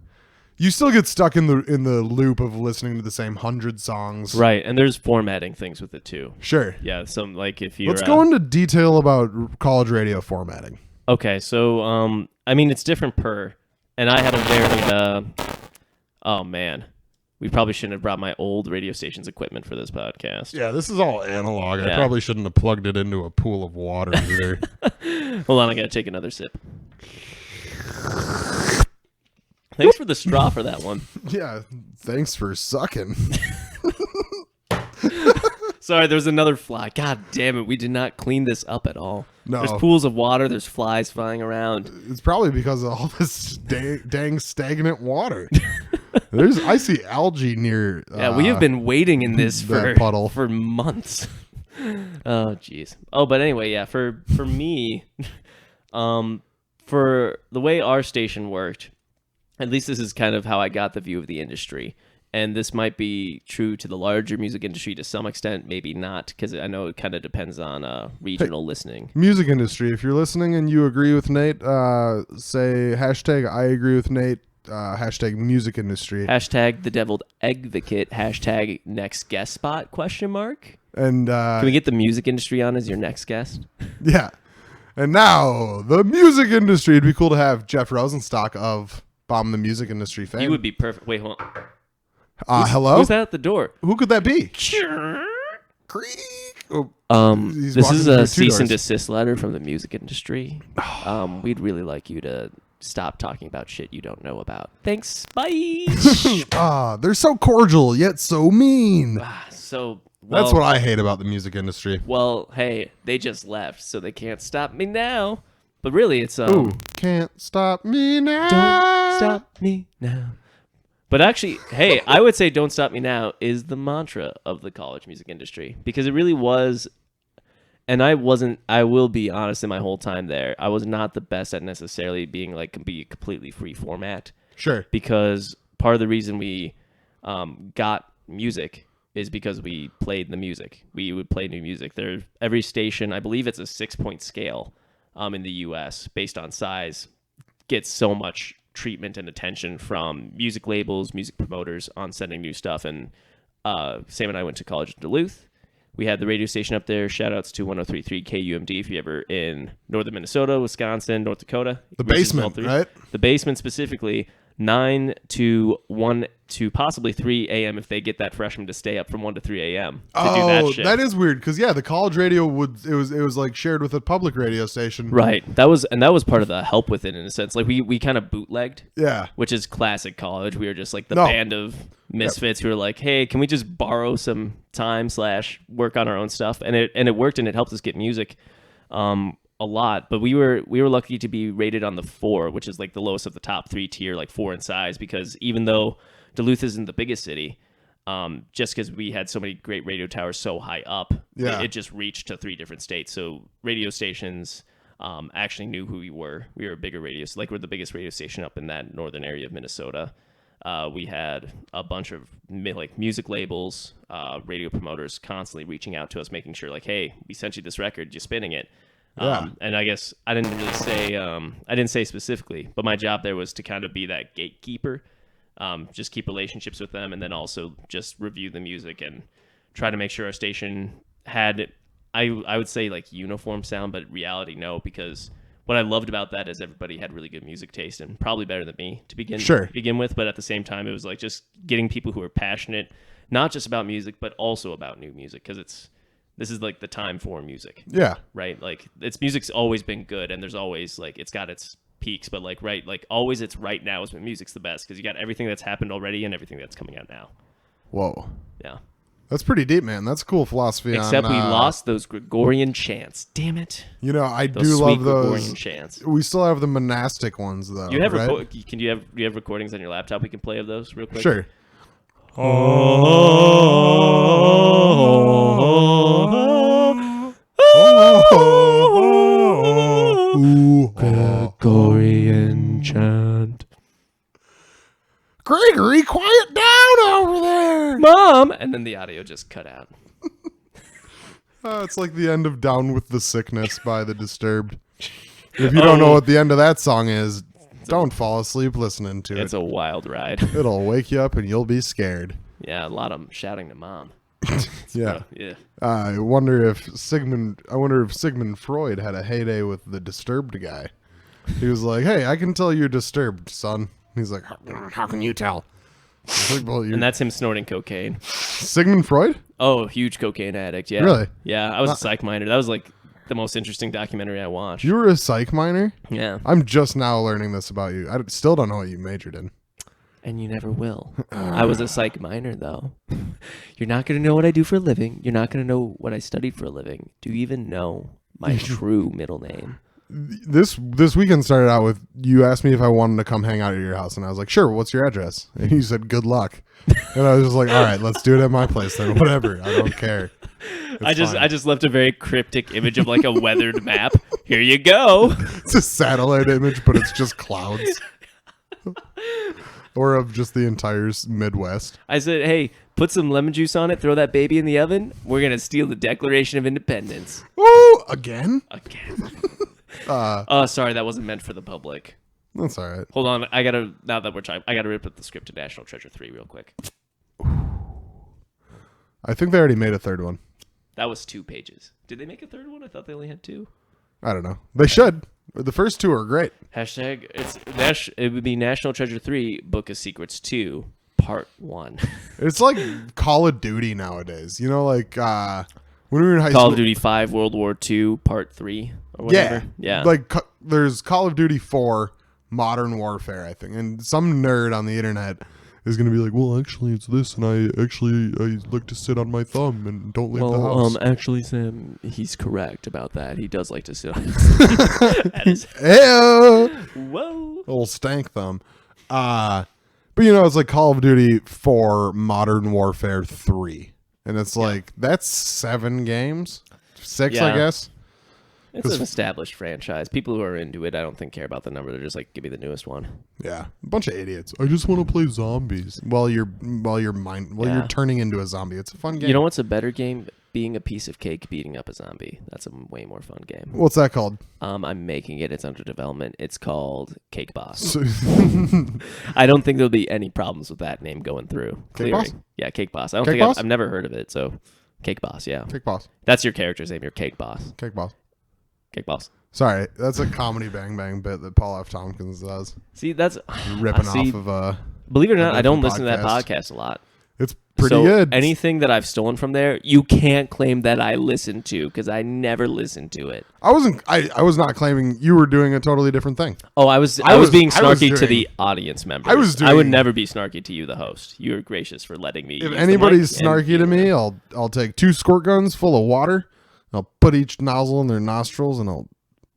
You still get stuck in the loop of listening to the same 100 songs. Right, and there's formatting things with it too. Sure. Yeah, some like if you Let's go into detail about college radio formatting. Okay, so I mean it's different per, and I had a very oh man, we probably shouldn't have brought my old radio station's equipment for this podcast. Yeah, this is all analog. Yeah. I probably shouldn't have plugged it into a pool of water either. Hold on, I gotta take another sip. Thanks for the straw for that one. Yeah, thanks for sucking. Sorry, there's another fly. God damn it, we did not clean this up at all. No. There's pools of water, there's flies flying around. It's probably because of all this dang stagnant water. I see algae near. Yeah, we have been waiting in this puddle for months. Oh, jeez. Oh, but anyway, yeah, for me, for the way our station worked, at least this is kind of how I got the view of the industry. And this might be true to the larger music industry to some extent, maybe not, because I know it kind of depends on regional listening. Music industry, if you're listening and you agree with Nate, say hashtag I agree with Nate, hashtag music industry. Hashtag the deviled advocate, hashtag next guest spot, question mark. And can we get the music industry on as your next guest? Yeah. And now, the music industry. It'd be cool to have Jeff Rosenstock of Bomb the Music Industry fame. He would be perfect. Wait, hold on. Hello? Who's that at the door? Who could that be? Creak. This is a cease and desist letter from the music industry. We'd really like you to stop talking about shit you don't know about. Thanks. Bye. They're so cordial yet so mean. That's what I hate about the music industry. Well, hey, they just left, so they can't stop me now. But really, it's can't stop me now. Don't stop me now. But actually, hey, I would say "Don't Stop Me Now" is the mantra of the college music industry because it really was. And I will be honest, in my whole time there, I was not the best at necessarily being be a completely free format. Sure. Because part of the reason we got music is because we played the music. We would play new music. Every station, I believe it's a 6-point scale in the U.S. based on size, gets so much treatment and attention from music labels, music promoters on sending new stuff. And Sam and I went to college in Duluth. We had the radio station up there. Shout outs to 103.3 KUMD if you're ever in northern Minnesota, Wisconsin, North Dakota. The basement, right? The basement specifically. 9 to 1 to possibly 3 a.m. if they get that freshman to stay up from 1 to 3 a.m. to do that shit. That is weird because the college radio it was like shared with a public radio station. Right. That was part of the help with it in a sense. Like we kind of bootlegged. Yeah. Which is classic college. We were just like the band of misfits who were like, hey, can we just borrow some time / work on our own stuff? And it worked, and it helped us get music a lot. But we were lucky to be rated on the 4, which is like the lowest of the top 3 tier, like 4 in size, because even though Duluth isn't the biggest city, just because we had so many great radio towers so high up, it just reached to 3 different states. So radio stations actually knew who we were. We were a bigger radio, like we're the biggest radio station up in that northern area of Minnesota. We had a bunch of like music labels, radio promoters constantly reaching out to us, making sure like, hey, we sent you this record, you're spinning it. And I guess I didn't really say, I didn't say specifically, but my job there was to kind of be that gatekeeper, just keep relationships with them, and then also just review the music and try to make sure our station had, I would say like uniform sound, but reality no, because what I loved about that is everybody had really good music taste, and probably better than me to begin with. But at the same time, it was like just getting people who are passionate, not just about music, but also about new music, because this is like the time for music. Yeah. Right. Like music's always been good, and there's always like it's got its peaks, but like always it's right now is when music's the best, because you got everything that's happened already and everything that's coming out now. Whoa. Yeah. That's pretty deep, man. That's cool philosophy. Except we lost those Gregorian chants. Damn it. You know, I those do love those Gregorian chants. We still have the monastic ones though. You have right? do you have recordings on your laptop we can play of those real quick? Sure. Gregorian chant. Gregory, quiet down over there, Mom! And then the audio just cut out. It's like the end of Down with the Sickness by The Disturbed. If you don't know what the end of that song is, don't fall asleep listening to it. It's a wild ride. It'll wake you up and you'll be scared. Yeah, a lot of shouting to Mom. Yeah. Yeah. I wonder if Sigmund Freud had a heyday with the Disturbed guy. He was like, "Hey, I can tell you're disturbed, son." He's like, "How can you tell?" Like, well, and that's him snorting cocaine. Sigmund Freud? Oh, huge cocaine addict. Yeah. Really? Yeah, I was a psych minor. That was like the most interesting documentary I watched. You were a psych minor? Yeah. I'm just now learning this about you. I still don't know what you majored in. And you never will. I was a psych minor, though. You're not going to know what I do for a living. You're not going to know what I studied for a living. Do you even know my true middle name? This weekend started out with you asked me if I wanted to come hang out at your house, and I was like, "Sure, what's your address?" And you said, "Good luck." And I was just like, "All right, let's do it at my place then. Whatever. I don't care." I just left a very cryptic image of like a weathered map. Here you go. It's a satellite image, but it's just clouds. Or of just the entire Midwest. I said, hey, put some lemon juice on it, throw that baby in the oven. We're going to steal the Declaration of Independence. Woo! Again? Sorry, that wasn't meant for the public. That's all right. Hold on. Now that we're trying, I got to rip up the script to National Treasure 3 real quick. I think they already made a third one. That was 2 pages. Did they make a third one? I thought they only had 2. I don't know. They should. The first 2 are great. Hashtag, it would be National Treasure 3, Book of Secrets 2, Part 1. It's like Call of Duty nowadays. You know, like when we were in high school. Call of Duty 5, World War 2, Part 3, or whatever. Yeah. Like there's Call of Duty 4, Modern Warfare, I think. And some nerd on the internet is going to be like, well, actually, it's this, and I like to sit on my thumb and don't leave the house. Actually, Sam, he's correct about that. He does like to sit on his thumb. Whoa. Old stank thumb. But, you know, it's like Call of Duty 4, Modern Warfare 3. And it's like, that's 7 games? 6, I guess? It's an established franchise. People who are into it, I don't think care about the number. They're just like, give me the newest one. Yeah, a bunch of idiots. I just want to play zombies while you're turning into a zombie. It's a fun game. You know what's a better game? Being a piece of cake, beating up a zombie. That's a way more fun game. What's that called? I'm making it. It's under development. It's called Cake Boss. I don't think there'll be any problems with that name going through. Cake Boss? Yeah, Cake Boss. I've never heard of it. So, Cake Boss. Yeah. Cake Boss. That's your character's name. Your Cake Boss. Cake Boss. Kickballs. Sorry, that's a comedy Bang Bang bit that Paul F. Tompkins does. See, that's ripping off of believe it or not, I don't listen to that podcast a lot. It's pretty good. Anything that I've stolen from there, you can't claim that I listened to because I never listened to it. I was not claiming. You were doing a totally different thing. Oh, I was being snarky to the audience members. I would never be snarky to you, the host. You were gracious for letting me. If anybody's snarky to me, I'll take 2 squirt guns full of water. I'll put each nozzle in their nostrils and I'll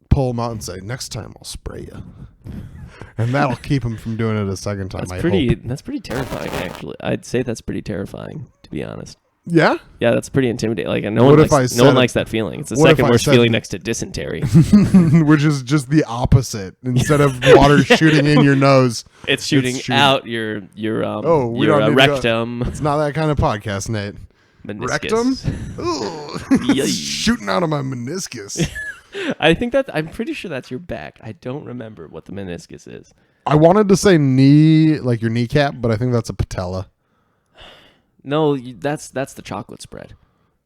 pull them out and say, "Next time I'll spray you." And that'll keep him from doing it a second time. That's pretty terrifying, actually. I'd say that's pretty terrifying, to be honest. Yeah? Yeah, that's pretty intimidating. Like, no one likes that feeling. It's the second worst feeling next to dysentery. Which is just the opposite. Instead of water shooting in your nose, it's shooting out your rectum. It's not that kind of podcast, Nate. Meniscus. Rectum? Ooh. Shooting out of my meniscus. I'm pretty sure that's your back. I don't remember what the meniscus is. I wanted to say knee, like your kneecap, but I think that's a patella. No, that's the chocolate spread.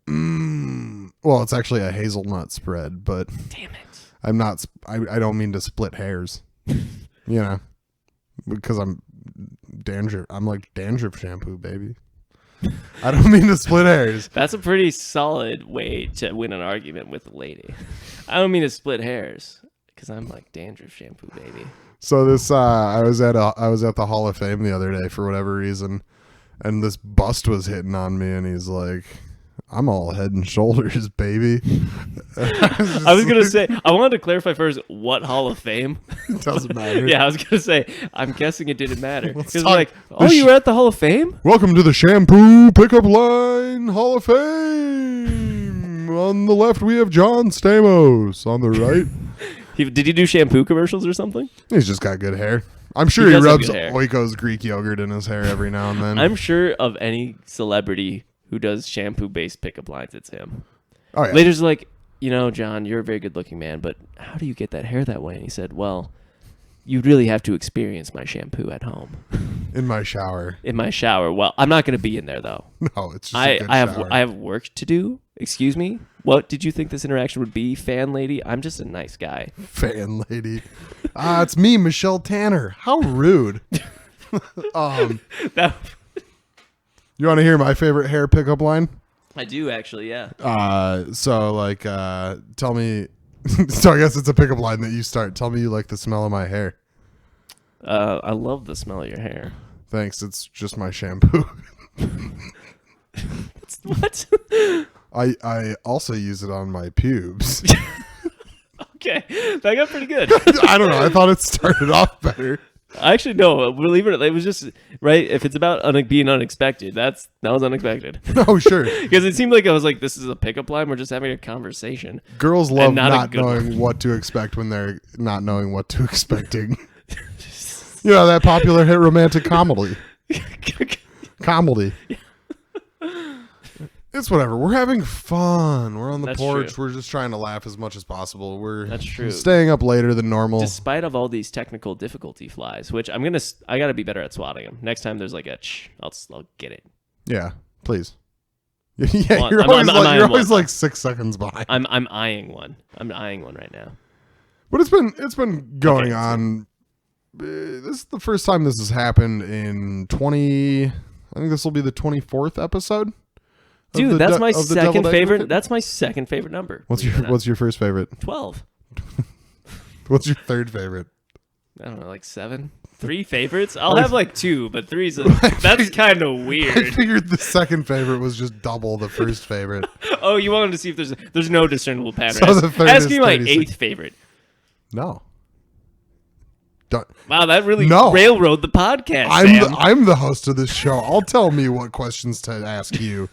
Well, it's actually a hazelnut spread, but damn it. I don't mean to split hairs. Because I'm like dandruff shampoo, baby. I don't mean to split hairs. That's a pretty solid way to win an argument with a lady. I don't mean to split hairs because I'm like dandruff shampoo, baby. So this, I was at the Hall of Fame the other day for whatever reason, and this bust was hitting on me, and he's like, "I'm all head and shoulders, baby." I was gonna say, I wanted to clarify first what Hall of Fame. It doesn't matter. Yeah, I was gonna say, I'm guessing it didn't matter because like, you were at the Hall of Fame. Welcome to the Shampoo Pickup Line Hall of Fame. On the left, we have John Stamos. On the right, did he do shampoo commercials or something? He's just got good hair. I'm sure he rubs Oiko's Greek yogurt in his hair every now and then. I'm sure of any celebrity who does shampoo-based pickup lines, it's him. Oh, yeah. Later's like, John, you're a very good-looking man, but how do you get that hair that way? And he said, well, you'd really have to experience my shampoo at home. In my shower. In my shower. Well, I'm not going to be in there, though. No, it's just a good shower. I have work to do. Excuse me? What did you think this interaction would be, fan lady? I'm just a nice guy. Fan lady. It's me, Michelle Tanner. How rude. You want to hear my favorite hair pickup line? I do, actually, yeah. Tell me. So I guess it's a pickup line that you start. Tell me you like the smell of my hair. I love the smell of your hair. Thanks. It's just my shampoo. What? I also use it on my pubes. Okay, that got pretty good. I don't know. I thought it started off better. Actually, no. Believe it, it was just right. If it's about being unexpected, that was unexpected. Oh, sure. Because it seemed like I was like, "This is a pickup line. We're just having a conversation." Girls love not knowing what to expect when they're not knowing what to expecting. That popular hit romantic comedy. It's whatever. We're having fun. We're on the porch. True. We're just trying to laugh as much as possible. That's true. Staying up later than normal. Despite of all these technical difficulty flies, which I got to be better at swatting them. Next time there's like I'll get it. Yeah, please. Yeah, you're always like 6 seconds behind. I'm eyeing one. I'm eyeing one right now. But it's been going on. This is the first time this has happened in 20. I think this will be the 24th episode. Dude, that's my second favorite. That's my second favorite number. What's your first favorite? 12. What's your third favorite? I don't know, like 7. 3 favorites? I'll have like 2, but 3's that's kind of weird. I figured the second favorite was just double the first favorite. Oh, you wanted to see if there's no discernible pattern. So the third Ask me my 36. 8th favorite. No. Wow, that really railroad the podcast. I'm the host of this show. I'll tell me what questions to ask you.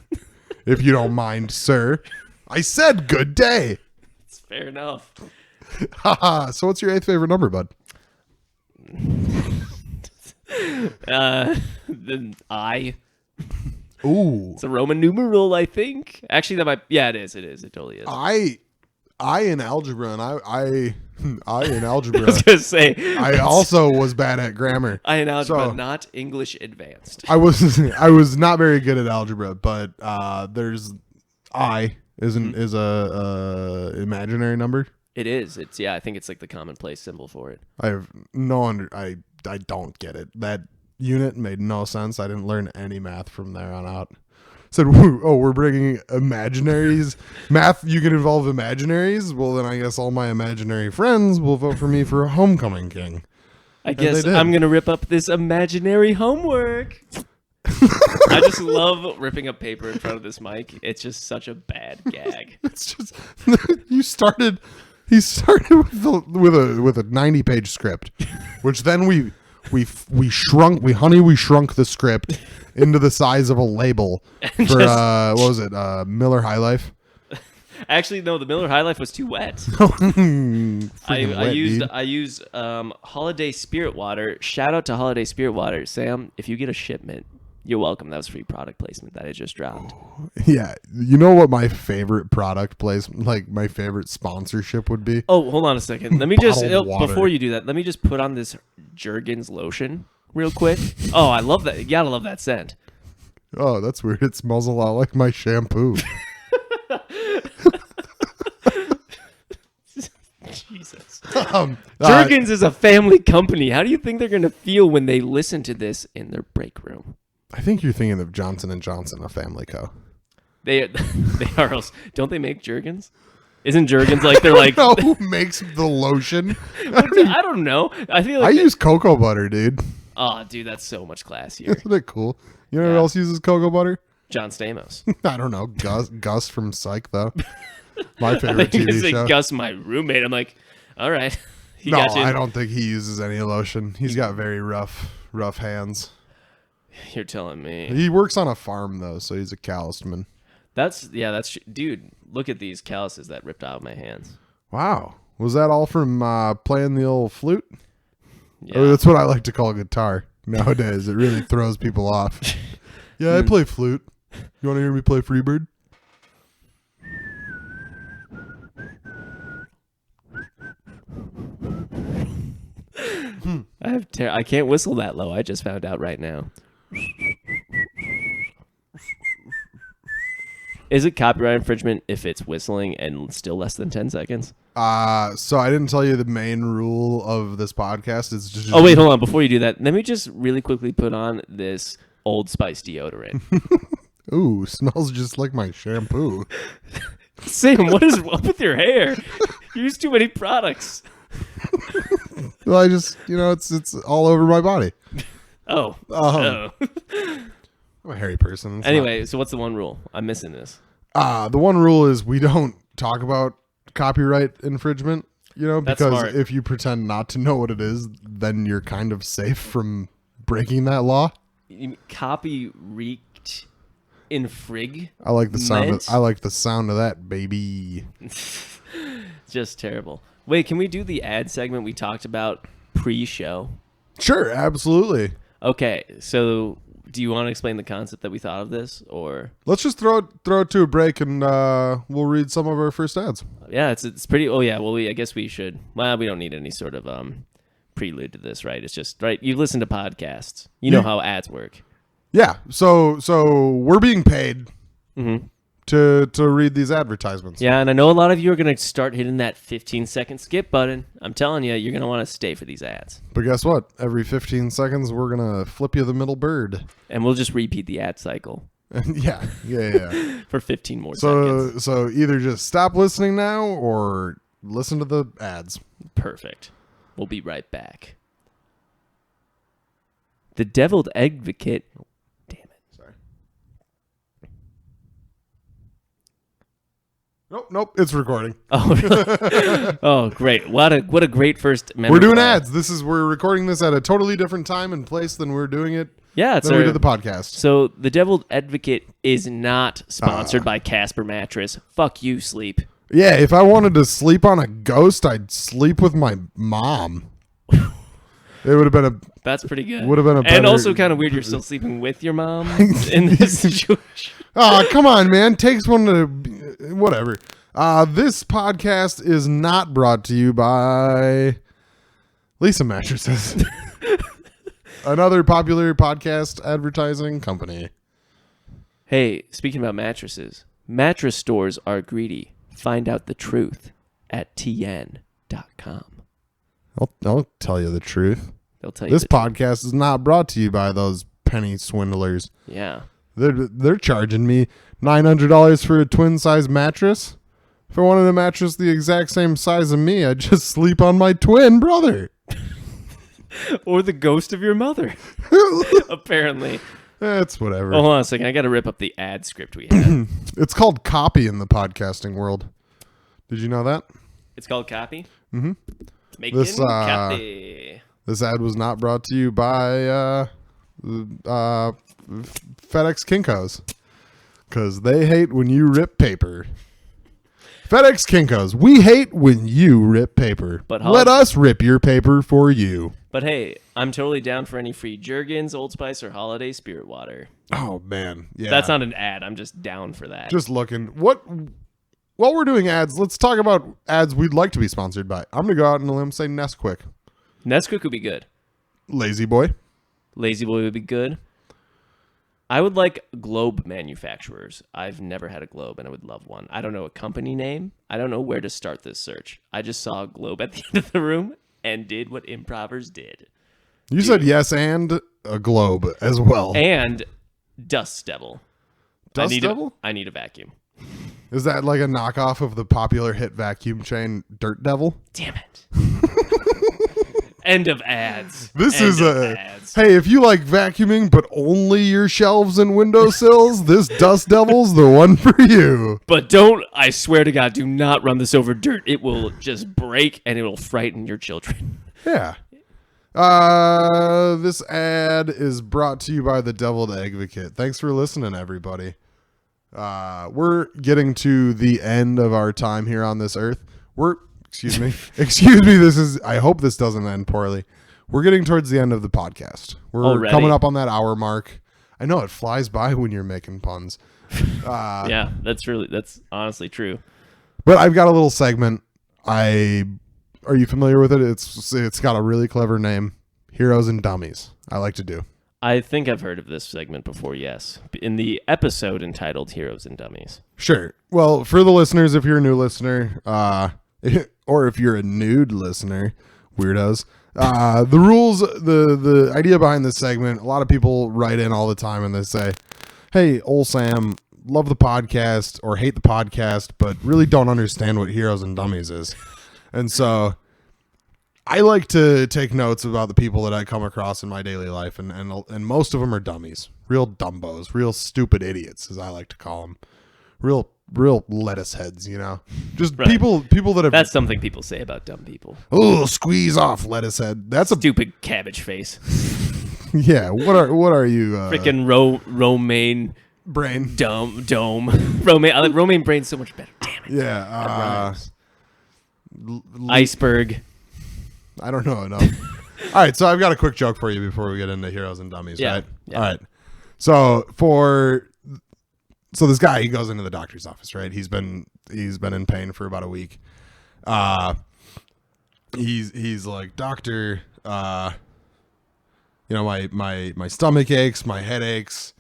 If you don't mind, sir. I said good day. It's fair enough. So what's your 8th favorite number, bud? The I. Ooh. It's a Roman numeral, I think. Actually, it is. It totally is. I in algebra, and I in algebra. I was going to say. I also was bad at grammar. I in algebra, not English advanced. I was not very good at algebra, but there's is a imaginary number. It is. It's I think it's like the commonplace symbol for it. I have I don't get it. That unit made no sense. I didn't learn any math from there on out. Said, oh, we're bringing imaginaries. Math, you can involve imaginaries. Well, then I guess all my imaginary friends will vote for me for a homecoming king. I guess I'm going to rip up this imaginary homework. I just love ripping up paper in front of this mic. It's just such a bad gag. It's just he started with a 90-page script, which then we shrunk the script into the size of a label for what was it? Miller High Life. Actually, no, the Miller High Life was too wet. I used Holiday Spirit Water. Shout out to Holiday Spirit Water, Sam. If you get a shipment, you're welcome. That was free product placement that I just dropped. Yeah, you know what my favorite product placement, like my favorite sponsorship would be? Oh, hold on a second. Let me just before you do that, let me just put on this Jergens lotion real quick. Oh, I love that. You gotta love that scent. Oh, that's weird. It smells a lot like my shampoo. Jesus. Jergens is a family company. How do you think they're going to feel when they listen to this in their break room? I think you're thinking of Johnson & Johnson, a family co. They are. Don't they make Jergens? Isn't Jergens like they're like? No, who makes the lotion? I don't know. I feel like I use cocoa butter, dude. Oh, dude, that's so much classier. Isn't it cool? You know who else uses cocoa butter? John Stamos. I don't know. Gus from Psych, though. My favorite TV show. Gus, my roommate. I'm like, all right. No, I don't think he uses any lotion. He's got very rough hands. You're telling me. He works on a farm, though, so he's a calloused-man. That's dude, look at these calluses that ripped out of my hands. Wow. Was that all from playing the old flute? Yeah. Oh, that's what I like to call guitar nowadays. It really throws people off. Yeah, I play flute. You want to hear me play Freebird? I can't whistle that low. I just found out right now. Is it copyright infringement if it's whistling and still less than 10 seconds? So I didn't tell you the main rule of this podcast is just. Oh wait, hold on. Before you do that, let me just really quickly put on this Old Spice deodorant. Ooh, smells just like my shampoo. Sam, what is up with your hair? You use too many products. Well, I just, it's all over my body. Oh. I'm a hairy person. Anyway, so what's the one rule? I'm missing this. The one rule is we don't talk about copyright infringement, because smart. If you pretend not to know what it is, then you're kind of safe from breaking that law. Copy reeked infrig. I like the sound of that, baby. Just terrible. Wait, can we do the ad segment we talked about pre-show? Sure, absolutely. Okay, so do you want to explain the concept that we thought of this, or let's just throw it to a break and we'll read some of our first ads. Yeah, it's pretty. Oh yeah, well I guess we should. Well, we don't need any sort of prelude to this, right? It's just right. You listen to podcasts, you know how ads work. Yeah, so we're being paid to read these advertisements. Yeah, and I know a lot of you are going to start hitting that 15-second skip button. I'm telling you, you're going to want to stay for these ads. But guess what? Every 15 seconds, we're going to flip you the middle bird. And we'll just repeat the ad cycle. Yeah. For 15 more seconds. So either just stop listening now or listen to the ads. Perfect. We'll be right back. The Deviled Advocate. Damn it. Sorry. Nope. It's recording. Oh, really? Oh, great! What a great first. We're doing ads. We're recording this at a totally different time and place than we're doing it. Yeah, we did the podcast. So the Deviled Advocate is not sponsored by Casper Mattress. Fuck you, sleep. Yeah, if I wanted to sleep on a ghost, I'd sleep with my mom. It would have been That's pretty good. Would have been and also kind of weird. You're still sleeping with your mom in this situation. Oh, come on, man! Takes one to whatever. This podcast is not brought to you by Lisa Mattresses, another popular podcast advertising company. Hey, speaking about mattresses, mattress stores are greedy. Find out the truth. at tn.com. I'll tell you the truth. They'll tell you this podcast is not brought to you by those penny swindlers. Yeah. They're charging me $900 for a twin size mattress. If I wanted a mattress the exact same size as me, I'd just sleep on my twin brother. Or the ghost of your mother. Apparently. It's whatever. Oh, hold on a second. I got to rip up the ad script we had. It's called copy in the podcasting world. Did you know that? It's called copy? Mm-hmm. Making copy. This ad was not brought to you by FedEx Kinko's, because they hate when you rip paper. FedEx Kinko's, we hate when you rip paper. But let us rip your paper for you. But hey, I'm totally down for any free Jergens, Old Spice, or Holiday Spirit Water. Oh, man. Yeah. That's not an ad. I'm just down for that. Just looking. While we're doing ads, let's talk about ads we'd like to be sponsored by. I'm going to go out on a limb and say Nesquik. Nesquik would be good. Lazy Boy. Lazy Boy would be good. I would like Globe manufacturers. I've never had a Globe, and I would love one. I don't know a company name. I don't know where to start this search. I just saw a Globe at the end of the room and did what improvers did. You said yes, and a Globe as well. And Dust Devil. Dust Devil? I need a vacuum. Is that like a knockoff of the popular hit vacuum chain Dirt Devil? Damn it. End of ads. Hey, if you like vacuuming but only your shelves and windowsills, this Dust Devil's the one for you. But I swear to God, do not run this over dirt. It will just break and it will frighten your children. Yeah. This ad is brought to you by the Deviled Advocate. Thanks for listening, everybody. We're getting to the end of our time here on this earth. Excuse me. I hope this doesn't end poorly. We're getting towards the end of the podcast. We're Already? Coming up on that hour mark. I know it flies by when you're making puns. Yeah, that's honestly true. But I've got a little segment. Are you familiar with it? It's got a really clever name. Heroes and Dummies. I like to do. I think I've heard of this segment before, yes. In the episode entitled Heroes and Dummies. Sure. Well, for the listeners, if you're a new listener, or if you're a nude listener, weirdos, the rules, the idea behind this segment, a lot of people write in all the time and they say, hey, old Sam, love the podcast or hate the podcast, but really don't understand what Heroes and Dummies is. And so I like to take notes about the people that I come across in my daily life, and most of them are dummies, real dumbos, real stupid idiots, as I like to call them, real lettuce heads, just right. people that have. That's something people say about dumb people. Oh, squeeze off, lettuce head. That's a stupid cabbage face. Yeah, what are you? Freaking romaine brain dome romaine. I like romaine brain so much better. Damn it. Yeah. Iceberg. I don't know enough. All right, so I've got a quick joke for you before we get into Heroes and Dummies, right? Yeah. All right. So this guy, he goes into the doctor's office, right? He's been in pain for about a week. He's like, doctor, my stomach aches, my head aches.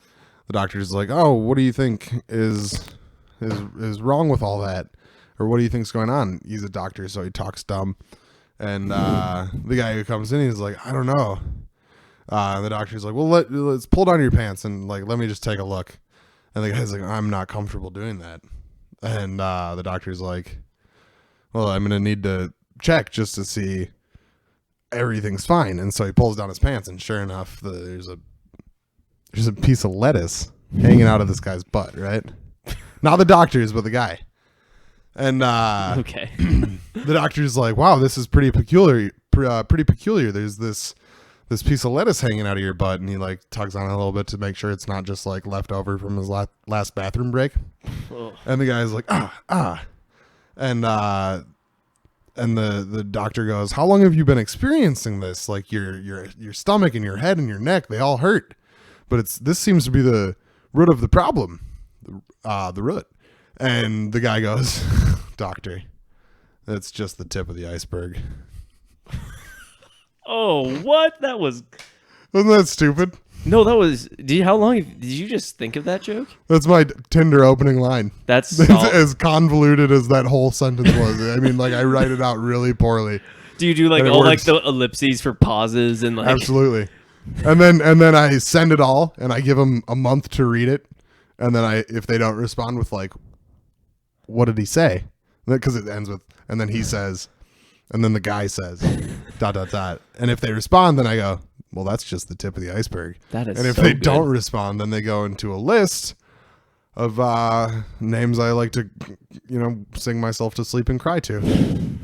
The doctor's like, oh, what do you think is wrong with all that? Or what do you think's going on? He's a doctor, so he talks dumb. And the guy who comes in, he's like, I don't know. The doctor's like, well, let's pull down your pants and let me just take a look. And the guy's like, I'm not comfortable doing that. And the doctor's like, well, I'm going to need to check just to see everything's fine. And so he pulls down his pants, and sure enough, there's a piece of lettuce hanging out of this guy's butt, right? Not the doctor's, but the guy. And okay. The doctor's like, wow, this is pretty peculiar. There's this piece of lettuce hanging out of your butt, and he tugs on it a little bit to make sure it's not just left over from his last bathroom break. Oh. And the guy's like, and the doctor goes, how long have you been experiencing this? Your stomach and your head and your neck, they all hurt, but this seems to be the root of the problem. The root. And the guy goes, doctor, that's just the tip of the iceberg. Oh, what? Wasn't that stupid? No, that was. How long did you just think of that joke? That's my Tinder opening line. That's as convoluted as that whole sentence was. I mean, like I write it out really poorly. Do you do like all like the ellipses for pauses and like? Absolutely. And then I send it all, and I give them a month to read it, and then if they don't respond with like, what did he say? Because it ends with, and then he says, and then the guy says, ... And if they respond, then I go, well, that's just the tip of the iceberg. That is. And if so they good. don't respond, then they go into a list of names I like to, sing myself to sleep and cry to.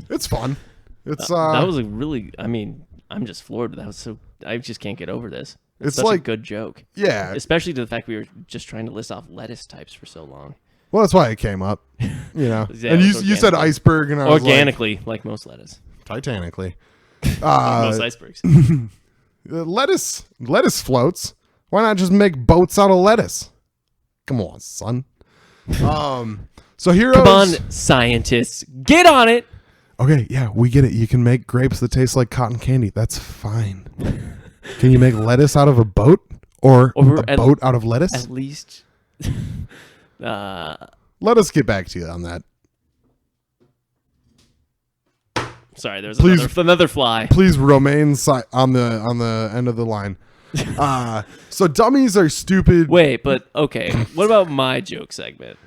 It's fun. It's that was a really. I mean, I'm just floored. That was so. I just can't get over this. It's such like a good joke. Yeah. Especially to the fact we were just trying to list off lettuce types for so long. Well, that's why it came up. Yeah, and you said iceberg, and I was organically, like most lettuce. Titanically. Most icebergs. Lettuce floats. Why not just make boats out of lettuce? Come on, son. So heroes. Come on, scientists, get on it. Okay, yeah, we get it. You can make grapes that taste like cotton candy. That's fine. Can you make lettuce out of a boat, or a boat out of lettuce? At least. Let us get back to you on that. Sorry, there's another fly. Please remain on the end of the line. So dummies are stupid. Wait, but okay. What about my joke segment?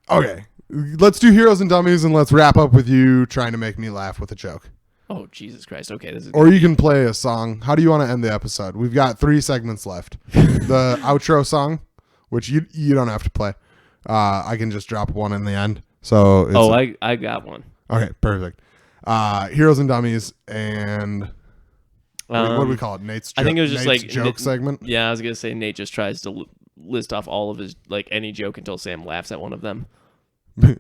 Okay, let's do heroes and dummies, and let's wrap up with you trying to make me laugh with a joke. Oh, Jesus Christ. Okay, this is. Or you can play a song. How do you want to end the episode? We've got 3 segments left. The outro song, which you don't have to play. I can just drop one in the end. So I got one. Okay, perfect. Heroes and dummies, and what do we call it? Nate's joke, I think it was just Nate's like joke segment. Yeah, I was gonna say Nate just tries to list off all of his any joke until Sam laughs at one of them.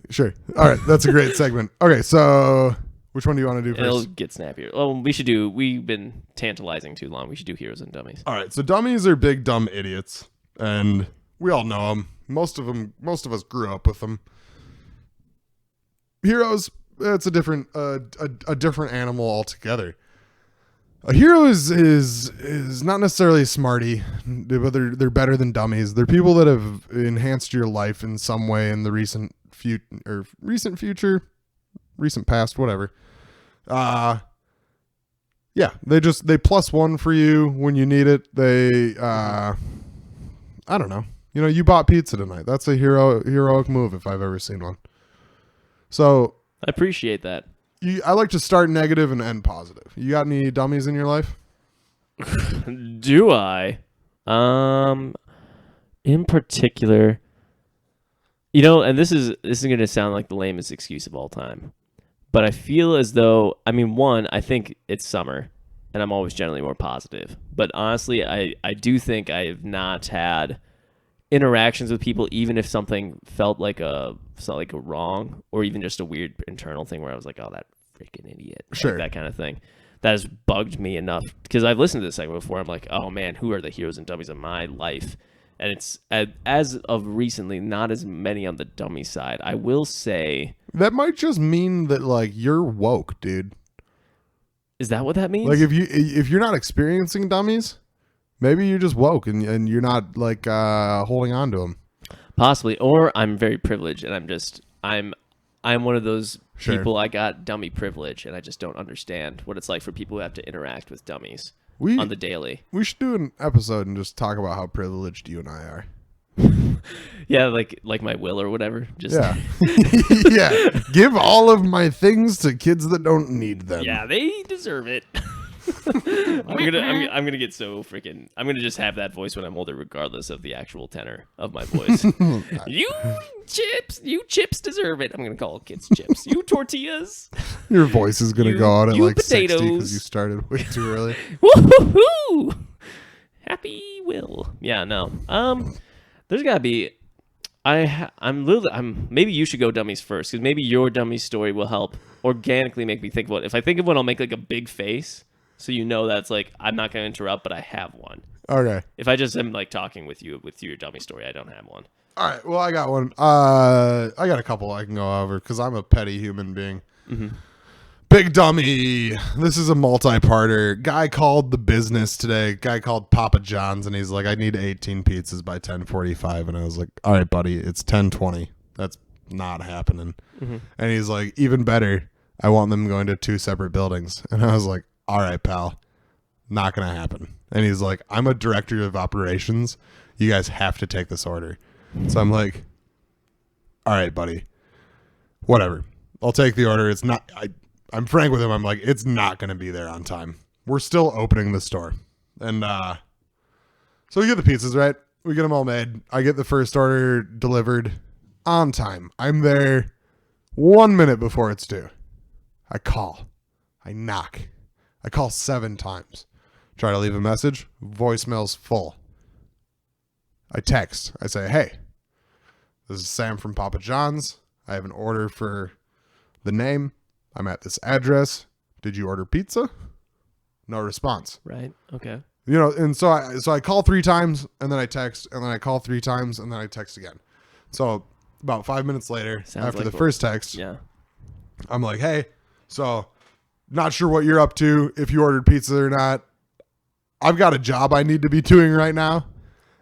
Sure. All right, that's a great segment. Okay, so which one do you want to do first? It'll get snappier. Well, we've been tantalizing too long. We should do heroes and dummies. All right, so dummies are big dumb idiots, and we all know them. Most of us grew up with them. Heroes, it's a different animal altogether. A hero is not necessarily a smarty, but they're better than dummies. They're people that have enhanced your life in some way in the recent future, recent past, whatever. Yeah, they +1 for you when you need it. They I don't know. You bought pizza tonight. That's a heroic move if I've ever seen one. So I appreciate that. I like to start negative and end positive. You got any dummies in your life? Do I? In particular, and this is going to sound like the lamest excuse of all time, but I feel as though, one, I think it's summer, and I'm always generally more positive. But honestly, I do think I have not had interactions with people, even if something felt like a wrong, or even just a weird internal thing where I was like, oh, that freaking idiot. Sure. Like that kind of thing. That has bugged me enough because I've listened to this segment before. I'm like, oh man, who are the heroes and dummies of my life? And it's, as of recently, not as many on the dummy side. I will say that might just mean that like you're woke, dude. Is that what that means? Like if you're not experiencing dummies, maybe you're just woke and you're not like holding on to them. Possibly, or I'm very privileged and I'm one of those Sure. people. I got dummy privilege and I just don't understand what it's like for people who have to interact with dummies on the daily. We should do an episode and just talk about how privileged you and I are. Yeah, like my will or whatever. Just yeah. Yeah. Give all of my things to kids that don't need them. Yeah, they deserve it. I'm gonna get so freaking. I'm gonna just have that voice when I'm older, regardless of the actual tenor of my voice. You chips deserve it. I'm gonna call kids chips. You tortillas. Your voice is gonna go out at like potatoes. 60 because you started way too early. Woo-hoo-hoo! Happy Will. Yeah, no. There's gotta be. Maybe you should go dummies first, because maybe your dummy story will help organically make me think of it. If I think of one, I'll make like a big face. So that's like, I'm not going to interrupt, but I have one. Okay. If I just am like talking with you with your dummy story, I don't have one. All right. Well, I got one. I got a couple I can go over because I'm a petty human being. Mm-hmm. Big dummy. This is a multi-parter. Guy called the business today. Guy called Papa John's, and he's like, I need 18 pizzas by 10:45. And I was like, all right, buddy, it's 10:20. That's not happening. Mm-hmm. And he's like, even better, I want them going to 2 separate buildings. And I was like, all right, pal, not going to happen. And he's like, I'm a director of operations. You guys have to take this order. So I'm like, all right, buddy, whatever. I'll take the order. It's not, I'm frank with him. I'm like, it's not going to be there on time. We're still opening the store. And so we get the pizzas, right? We get them all made. I get the first order delivered on time. I'm there 1 minute before it's due. I call. I knock. I call 7 times. Try to leave a message. Voicemail's full. I text. I say, hey, this is Sam from Papa John's. I have an order for the name. I'm at this address. Did you order pizza? No response. Right. Okay. You know, and so I call 3 times, and then I text, and then I call 3 times, and then I text again. So about 5 minutes later, after the first text, I'm like, hey, so not sure what you're up to, if you ordered pizza or not. I've got a job I need to be doing right now.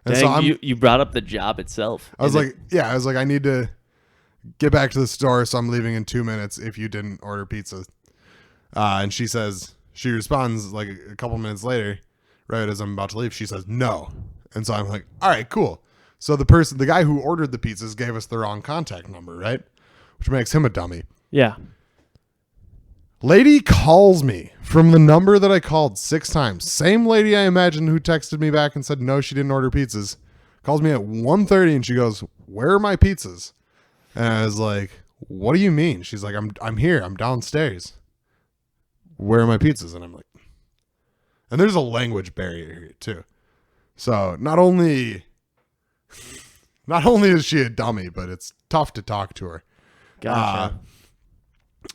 And dang, so you brought up the job itself. I was like, I need to get back to the store, so I'm leaving in 2 minutes if you didn't order pizza. And she responds like a couple minutes later, right as I'm about to leave, she says, no. And so I'm like, all right, cool. So the guy who ordered the pizzas gave us the wrong contact number, right? Which makes him a dummy. Yeah. Lady calls me from the number that I called 6 times. Same lady I imagine who texted me back and said, no, she didn't order pizzas. Calls me at 1:30 and she goes, where are my pizzas? And I was like, what do you mean? She's like, I'm here. I'm downstairs. Where are my pizzas? And I'm like, and there's a language barrier here too. So not only is she a dummy, but it's tough to talk to her. Gotcha.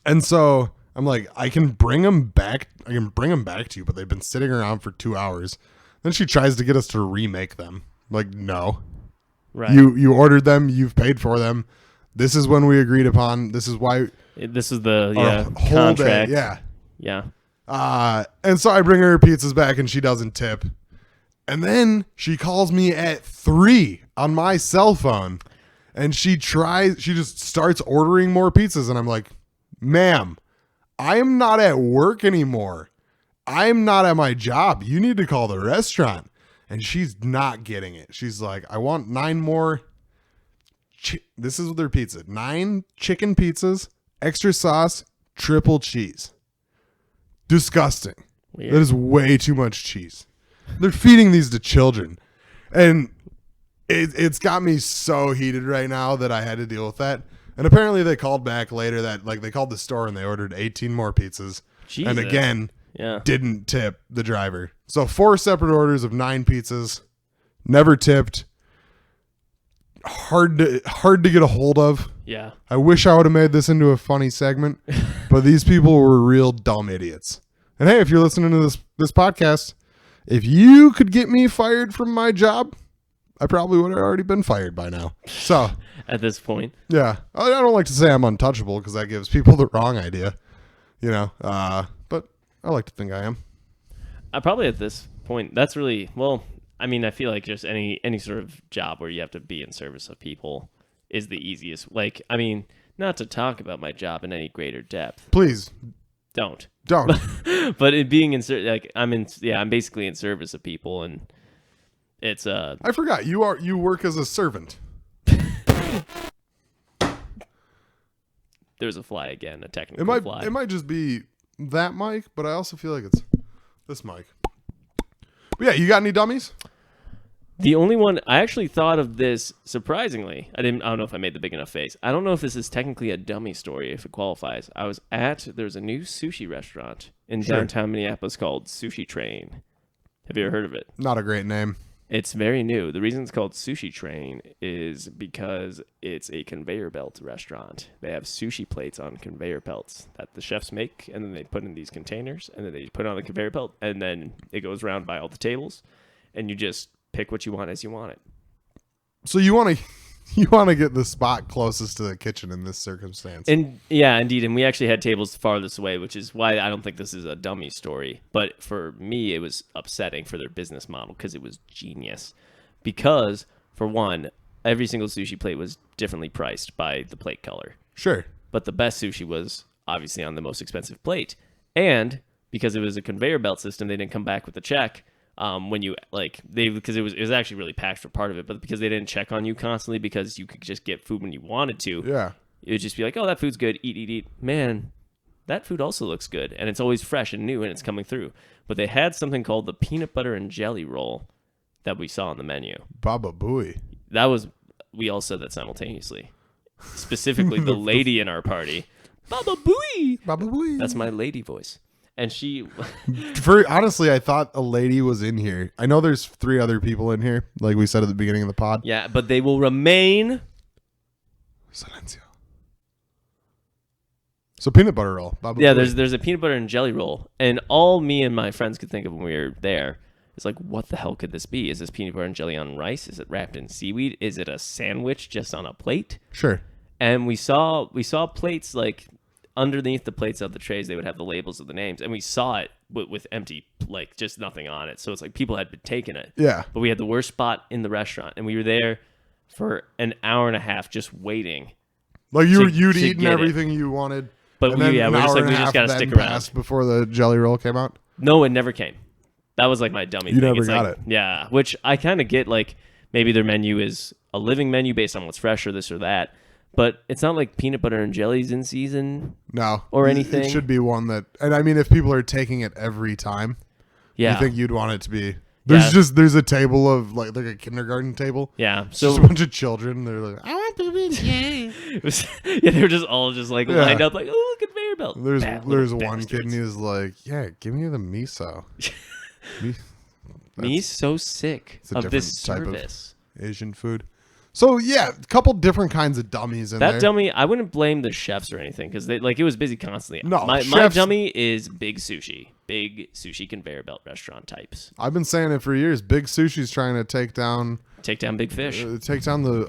And so I'm like, I can bring them back to you, but they've been sitting around for 2 hours. Then she tries to get us to remake them. I'm like, no. Right. You ordered them, you've paid for them. This is when we agreed upon. This is why. This is the contract. Day, yeah. And so I bring her pizzas back and she doesn't tip. And then she calls me at 3 on my cell phone and she just starts ordering more pizzas. And I'm like, ma'am, I am not at work anymore. I am not at my job. You need to call the restaurant. And she's not getting it. She's like, I want 9 more. This is their pizza. 9 chicken pizzas, extra sauce, triple cheese. Disgusting. Weird. That is way too much cheese. They're feeding these to children. And it's got me so heated right now that I had to deal with that. And apparently they called back later that they called the store and they ordered 18 more pizzas. Jesus. And again, didn't tip the driver. So 4 separate orders of 9 pizzas, never tipped. Hard to get a hold of. Yeah. I wish I would have made this into a funny segment, but these people were real dumb idiots. And hey, if you're listening to this podcast, if you could get me fired from my job, I probably would have already been fired by now. So at this point, yeah, I don't like to say I'm untouchable because that gives people the wrong idea, but I like to think I am. Probably at this point, that's really, well, I mean, I feel like just any sort of job where you have to be in service of people is the easiest. Like, I mean, not to talk about my job in any greater depth. Please don't. But it being I'm basically in service of people, and it's I forgot you work as a servant. There's a fly again, a technical fly. It might just be that mic, but I also feel like it's this mic. But yeah, you got any dummies? The only one I actually thought of this surprisingly. I don't know if I made the big enough face. I don't know if this is technically a dummy story, if it qualifies. There's a new sushi restaurant in downtown Minneapolis called Sushi Train. Have you ever heard of it? Not a great name. It's very new. The reason it's called Sushi Train is because it's a conveyor belt restaurant. They have sushi plates on conveyor belts that the chefs make, and then they put in these containers, and then they put it on the conveyor belt, and then it goes around by all the tables, and you just pick what you want as you want it. So you want You want to get the spot closest to the kitchen in this circumstance. And yeah, indeed. And we actually had tables farthest away, which is why I don't think this is a dummy story. But for me, it was upsetting for their business model because it was genius. Because, for one, every single sushi plate was differently priced by the plate color. Sure. But the best sushi was obviously on the most expensive plate. And because it was a conveyor belt system, they didn't come back with a check. When you because it was actually really packed for part of it, but because they didn't check on you constantly because you could just get food when you wanted to. Yeah. It would just be like, oh, that food's good. Eat. Man, that food also looks good. And it's always fresh and new and it's coming through. But they had something called the peanut butter and jelly roll that we saw on the menu. Baba Booey. We all said that simultaneously. Specifically the lady in our party. Baba Booey. Baba Booey. That's my lady voice. And she... Honestly, I thought a lady was in here. I know there's 3 other people in here, like we said at the beginning of the pod. Yeah, but they will remain... Silencio. So peanut butter roll. Baba yeah, Booey. there's a peanut butter and jelly roll. And all me and my friends could think of when we were there is like, what the hell could this be? Is this peanut butter and jelly on rice? Is it wrapped in seaweed? Is it a sandwich just on a plate? Sure. And we saw plates like... Underneath the plates of the trays, they would have the labels of the names, and we saw it with empty, like just nothing on it. So it's like people had been taking it. Yeah. But we had the worst spot in the restaurant, and we were there for an hour and a half just waiting. Like you'd eaten everything you wanted, but we're just like we just gotta stick around before the jelly roll came out. No, it never came. That was like my dummy thing. You never it's got like, it. Yeah, which I kind of get. Like maybe their menu is a living menu based on what's fresh or this or that. But it's not like peanut butter and jelly's in season. No. Or anything. It should be one that... And I mean, if people are taking it every time, yeah. you think you'd want it to be... There's a table of, like a kindergarten table. Yeah. So just a bunch of children. They're like, I want PB&J. Yeah, they were just all just like lined up like, oh, conveyor belt. There's one kid and he was like, yeah, give me the miso. Me's so sick of this service. Type of Asian food. So yeah, a couple different kinds of dummies in there. That dummy, I wouldn't blame the chefs or anything because it was busy constantly. No, my dummy is big sushi conveyor belt restaurant types. I've been saying it for years. Big Sushi's trying to take down big fish, take down the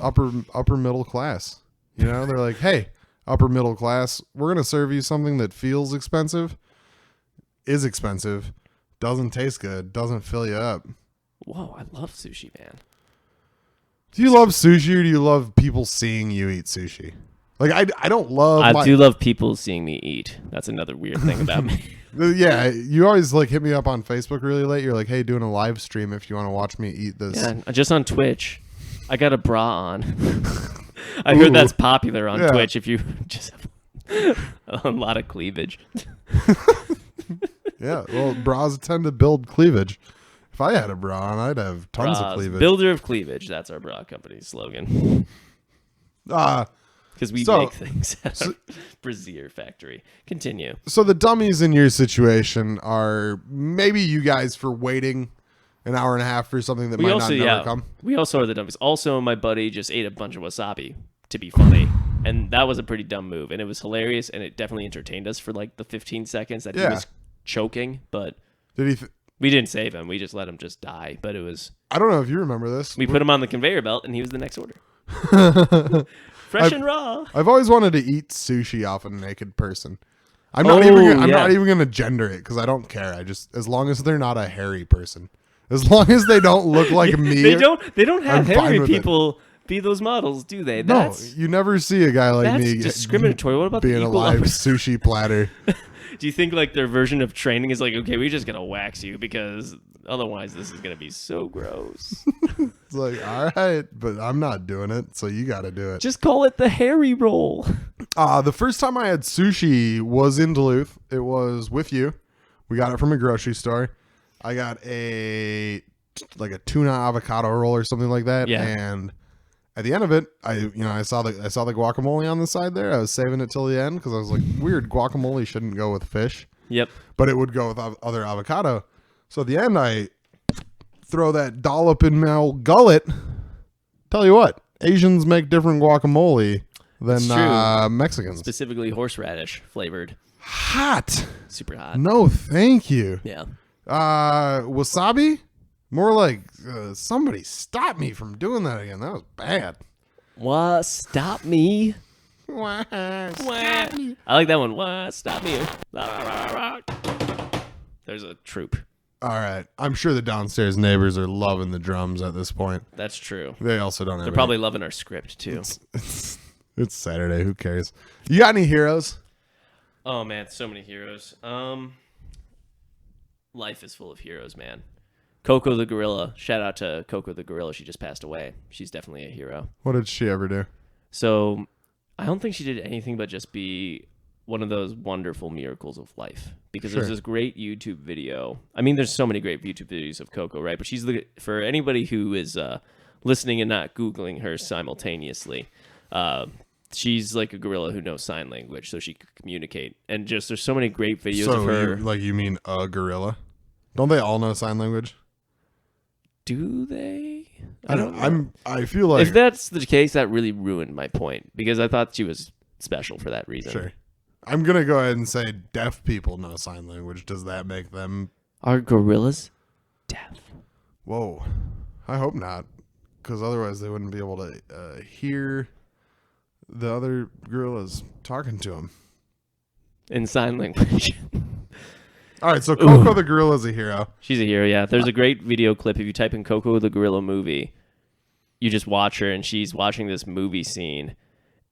upper middle class. You know, they're like, hey, upper middle class, we're gonna serve you something that feels expensive, is expensive, doesn't taste good, doesn't fill you up. Whoa, I love sushi, man. Do you love sushi or do you love people seeing you eat sushi? Like, I don't love... I do love people seeing me eat. That's another weird thing about me. Yeah, you always like hit me up on Facebook really late. You're like, hey, doing a live stream if you want to watch me eat this. Yeah, just on Twitch. I got a bra on. I heard that's popular on Twitch if you just have a lot of cleavage. Yeah, well, bras tend to build cleavage. If I had a bra on, I'd have tons of cleavage. Builder of cleavage. That's our bra company's slogan. Because we make things at our brassiere factory. Continue. So the dummies in your situation are maybe you guys for waiting an hour and a half for something that might never come. We also are the dummies. Also, my buddy just ate a bunch of wasabi to be funny. And that was a pretty dumb move. And it was hilarious. And it definitely entertained us for like the 15 seconds that he was choking. But did he... We didn't save him. We just let him just die. But it was... I don't know if you remember this. We put him on the conveyor belt, and he was the next order. Fresh and raw. I've always wanted to eat sushi off a naked person. I'm not even going to gender it because I don't care. As long as they're not a hairy person. As long as they don't look like me. They don't have hairy people be those models, do they? No, you never see a guy like me. That's discriminatory. What about being the a live sushi platter? Do you think like their version of training is like, okay, we just gotta wax you because otherwise this is gonna be so gross? It's like, all right, but I'm not doing it, so you gotta do it. Just call it the hairy roll. The first time I had sushi was in Duluth. It was with you. We got it from a grocery store. I got a tuna avocado roll or something like that. Yeah. And at the end of it, I saw the guacamole on the side there. I was saving it till the end because I was like, weird, guacamole shouldn't go with fish. Yep. But it would go with other avocado. So at the end, I throw that dollop in my old gullet. Tell you what, Asians make different guacamole than Mexicans. Specifically horseradish flavored. Hot. Super hot. No, thank you. Yeah. Wasabi? More like somebody stop me from doing that again. That was bad. What? Stop me. What? Stop me. I like that one. What? Stop me. There's a troop. All right. I'm sure the downstairs neighbors are loving the drums at this point. That's true. They also don't have They're probably loving our script, too. It's Saturday. Who cares? You got any heroes? Oh, man. So many heroes. Life is full of heroes, man. Coco the gorilla. Shout out to Coco the gorilla. She just passed away. She's definitely a hero. What did she ever do? So I don't think she did anything but just be one of those wonderful miracles of life. Because there's this great YouTube video. I mean, there's so many great YouTube videos of Coco, right? But she's for anybody who is listening and not Googling her simultaneously, she's like a gorilla who knows sign language, so she could communicate. And just there's so many great videos of her. You mean a gorilla? Don't they all know sign language? Do they? I feel like if that's the case, that really ruined my point because I thought she was special for that reason. Sure. I'm gonna go ahead and say deaf people know sign language. Does that make them? Are gorillas deaf? Whoa, I hope not, because otherwise they wouldn't be able to hear the other gorillas talking to them in sign language. All right, so Coco the gorilla is a hero. She's a hero, yeah. There's a great video clip. If you type in Coco the gorilla movie, you just watch her, and she's watching this movie scene,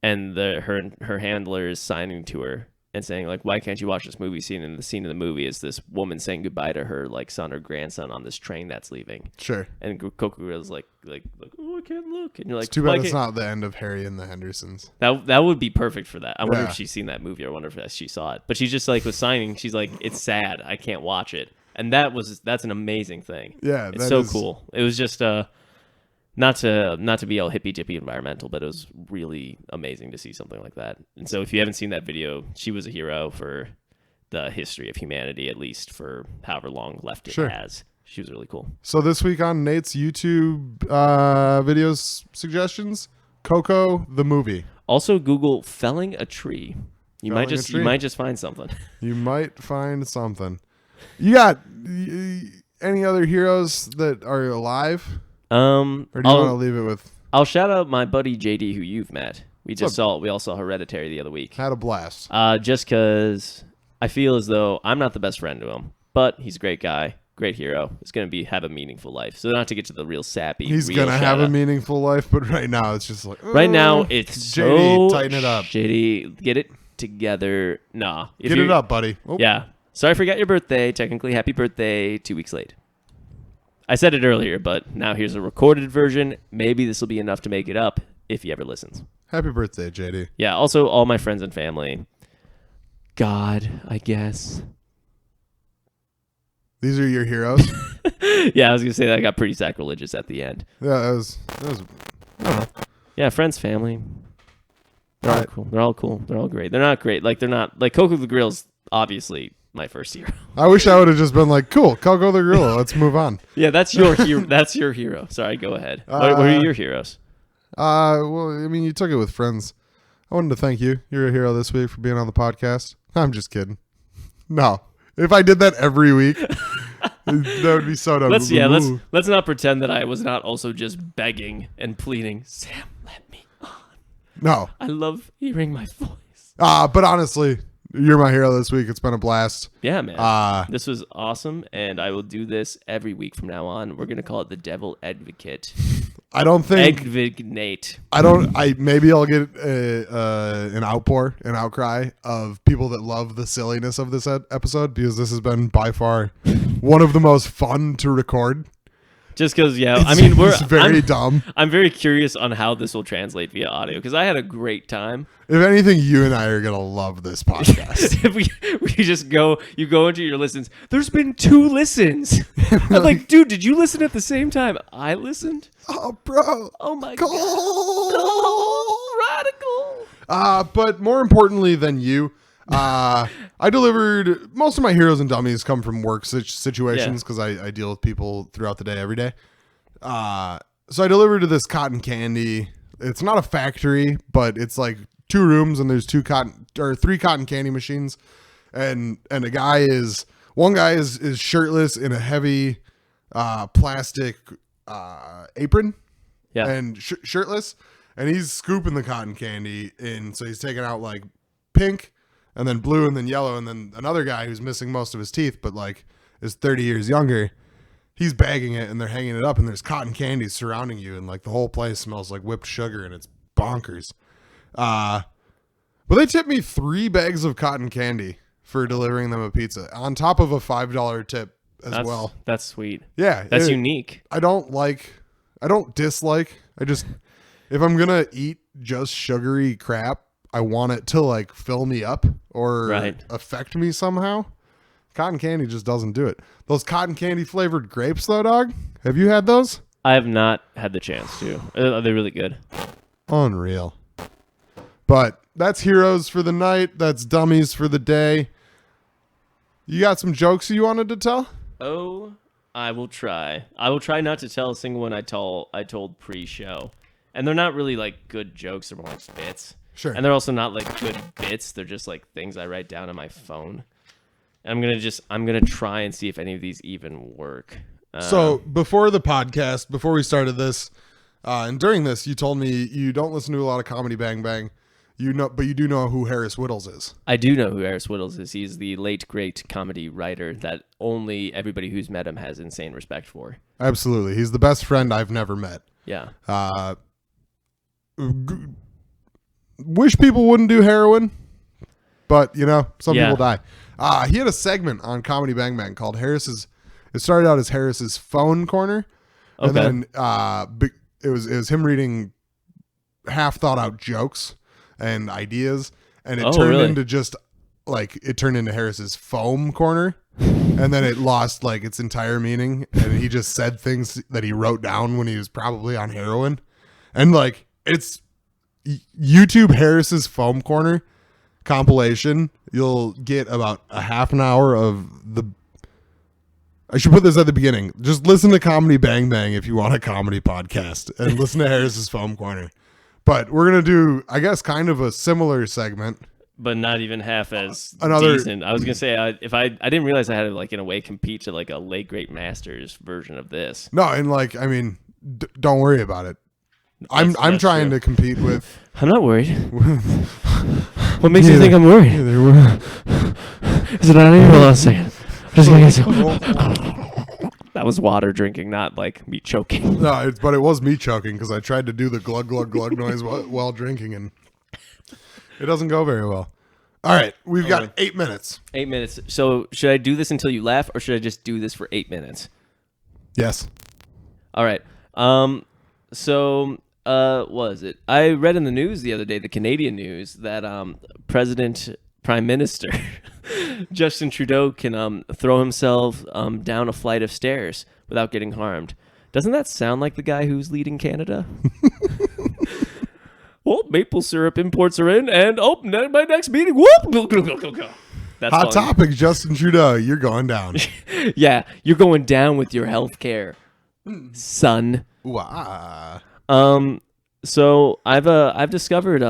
and her handler is signing to her and saying, like, why can't you watch this movie scene? And the scene of the movie is this woman saying goodbye to her, like, son or grandson on this train that's leaving. Sure. And Coco Gorilla's like, oh, I can't look. And you're like, it's too bad it's not the end of Harry and the Hendersons. That would be perfect for that. I wonder if she's seen that movie. I wonder if she saw it. But she's just like, with signing, she's like, it's sad. I can't watch it. And that's an amazing thing. Yeah. It's so cool. It was just, not to be all hippy dippy environmental, but it was really amazing to see something like that. And so if you haven't seen that video, she was a hero for the history of humanity, at least for however long left it has. She was really cool. So this week on Nate's YouTube videos suggestions, Coco the movie. Also Google felling a tree. You might just find something. You might find something. You got any other heroes that are alive? Or do you want to leave it with? I'll shout out my buddy JD, who you've met. We all saw Hereditary the other week. Had a blast. Just because I feel as though I'm not the best friend to him, but he's a great guy, great hero. Is going to have a meaningful life. So not to get to the real sappy. He's going to have a meaningful life, but right now it's just like. Right now it's JD, tighten it up. JD, get it together. Nah, get it up, buddy. Oh. Yeah. Sorry, I forgot your birthday. Technically, happy birthday 2 weeks late. I said it earlier, but now here's a recorded version. Maybe this will be enough to make it up if he ever listens. Happy birthday, JD. Yeah, also all my friends and family. God, I guess. These are your heroes? Yeah, I was going to say that got pretty sacrilegious at the end. Yeah, that was I don't know. Yeah, friends, family. They're all cool. They're all cool. They're all great. They're not great. Like, they're not... Like, Coco the Grill's obviously my first hero. I wish I would have just been like, cool, Coco the gorilla. Let's move on. Yeah, that's your hero. That's your hero. Sorry, go ahead. What are your heroes? Well, I mean, you took it with friends. I wanted to thank you. You're a hero this week for being on the podcast. I'm just kidding. No. If I did that every week, that would be so dumb. Let's not pretend that I was not also just begging and pleading. Sam, let me on. No. I love hearing my voice. But honestly, you're my hero this week. It's been a blast. Yeah, man. This was awesome, and I will do this every week from now on. We're gonna call it the Devil Advocate. I don't think Advocate. Maybe I'll get an outcry of people that love the silliness of this episode, because this has been by far one of the most fun to record. Just because, I mean, it's very dumb. I'm very curious on how this will translate via audio, because I had a great time. If anything, you and I are going to love this podcast. If we just you go into your listens. There's been 2 listens. I'm like, dude, did you listen at the same time I listened? Oh, bro. Oh, my God. Radical. But more importantly than you, I delivered most of my heroes and dummies come from work situations, because I deal with people throughout the day, every day. So I delivered to this cotton candy. It's not a factory, but it's like 2 rooms, and there's 3 cotton candy machines, and one guy is shirtless in a heavy plastic apron, and shirtless. and he's scooping the cotton candy in. So he's taking out like pink and then blue and then yellow. And then another guy who's missing most of his teeth, but like is 30 years younger. He's bagging it and they're hanging it up and there's cotton candy surrounding you. And like the whole place smells like whipped sugar and it's bonkers. But they tipped me 3 bags of cotton candy for delivering them a pizza on top of a $5 tip as well. That's sweet. Yeah. That's unique. I don't dislike. If I'm going to eat just sugary crap, I want it to like fill me up or affect me somehow. Cotton candy just doesn't do it. Those cotton candy flavored grapes though, dog. Have you had those? I have not had the chance to. Are they really good? Unreal. But that's heroes for the night. That's dummies for the day. You got some jokes you wanted to tell? Oh, I will try. I will try not to tell a single one I told pre-show. And they're not really like good jokes. They're more like bits. Sure. And they're also not like good bits. They're just like things I write down on my phone. And I'm gonna try and see if any of these even work. So before the podcast, before we started this, and during this, you told me you don't listen to a lot of Comedy Bang Bang. But you do know who Harris Whittles is. I do know who Harris Whittles is. He's the late, great comedy writer that only everybody who's met him has insane respect for. Absolutely. He's the best friend I've never met. Yeah. Wish people wouldn't do heroin, but, some people die. He had a segment on Comedy Bang Bang called Harris's. It started out as Harris's Phone Corner. Okay. And then it was him reading half thought out jokes and ideas, and it turned into just like it turned into Harris's Foam Corner, and then it lost like its entire meaning, and he just said things that he wrote down when he was probably on heroin, and like it's YouTube Harris's Foam Corner compilation. You'll get about a half an hour of the. I should put this at the beginning. Just listen to Comedy Bang Bang if you want a comedy podcast, and listen to Harris's Foam Corner. But we're going to do, I guess, kind of a similar segment. But not even half as decent. I was going to say, I didn't realize I had to, like, in a way, compete to, like, a late great masters version of this. No, and, like, I mean, don't worry about it. I'm trying to compete with... I'm not worried. What makes you think I'm worried? Is it out of here? Hold on a second. I'm just going to get That was water drinking, not like me choking. No, but it was me choking because I tried to do the glug, glug, glug noise while drinking, and it doesn't go very well. All right, we've got 8 minutes. 8 minutes. So should I do this until you laugh, or should I just do this for 8 minutes? Yes. All right. What is it? I read in the news the other day, the Canadian news, that Prime Minister Justin Trudeau can throw himself down a flight of stairs without getting harmed. Doesn't that sound like the guy who's leading Canada? Well, maple syrup imports are in, and my next meeting. Whoop! That's hot topic, Justin Trudeau. You're going down. Yeah, you're going down with your health care, son. Wow. So I've discovered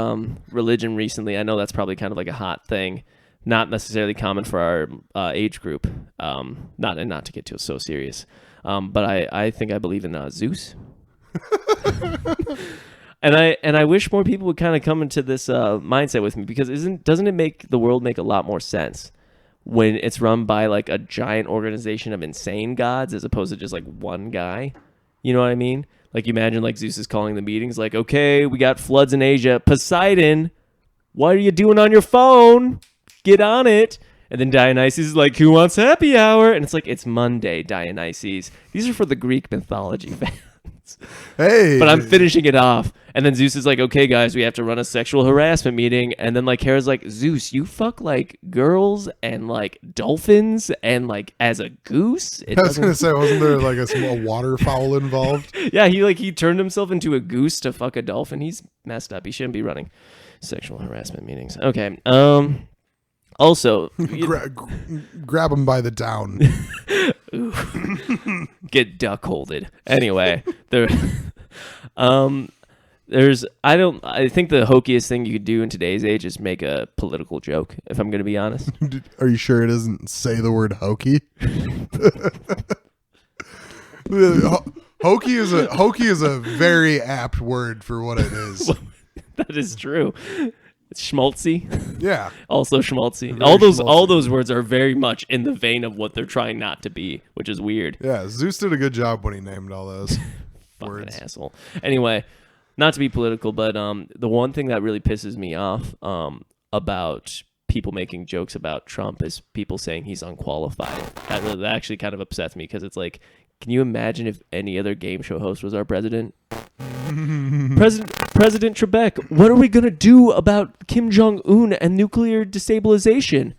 religion recently. I know that's probably kind of like a hot thing, not necessarily common for our age group. Not to get too so serious. But I think I believe in Zeus. and I wish more people would kind of come into this mindset with me, because doesn't it make the world make a lot more sense when it's run by like a giant organization of insane gods as opposed to just like one guy? You know what I mean? Like, imagine, like, Zeus is calling the meetings, like, okay, we got floods in Asia. Poseidon, what are you doing on your phone? Get on it. And then Dionysus is like, who wants happy hour? And it's like, it's Monday, Dionysus. These are for the Greek mythology fans. Hey. But I'm finishing it off. And then Zeus is like, okay, guys, we have to run a sexual harassment meeting. And then, like, Hera's like, Zeus, you fuck, like, girls and, like, dolphins and, like, as a goose? I was going to say, wasn't there, like, a waterfowl involved? Yeah, he turned himself into a goose to fuck a dolphin. He's messed up. He shouldn't be running sexual harassment meetings. Okay. Also, grab him by the down. Get duck-holded. Anyway, I think the hokiest thing you could do in today's age is make a political joke, if I'm going to be honest. Are you sure it doesn't say the word hokey? Hokey is a very apt word for what it is. That is true. Schmaltzy. Yeah. Also schmaltzy. Very All schmaltzy. those words are very much in the vein of what they're trying not to be, which is weird. Yeah, Zeus did a good job when he named all those Fucking words. asshole. Anyway, not to be political, but the one thing that really pisses me off about people making jokes about Trump is people saying he's unqualified. That actually kind of upsets me because it's like, can you imagine if any other game show host was our president? President Trebek, what are we going to do about Kim Jong-un and nuclear destabilization?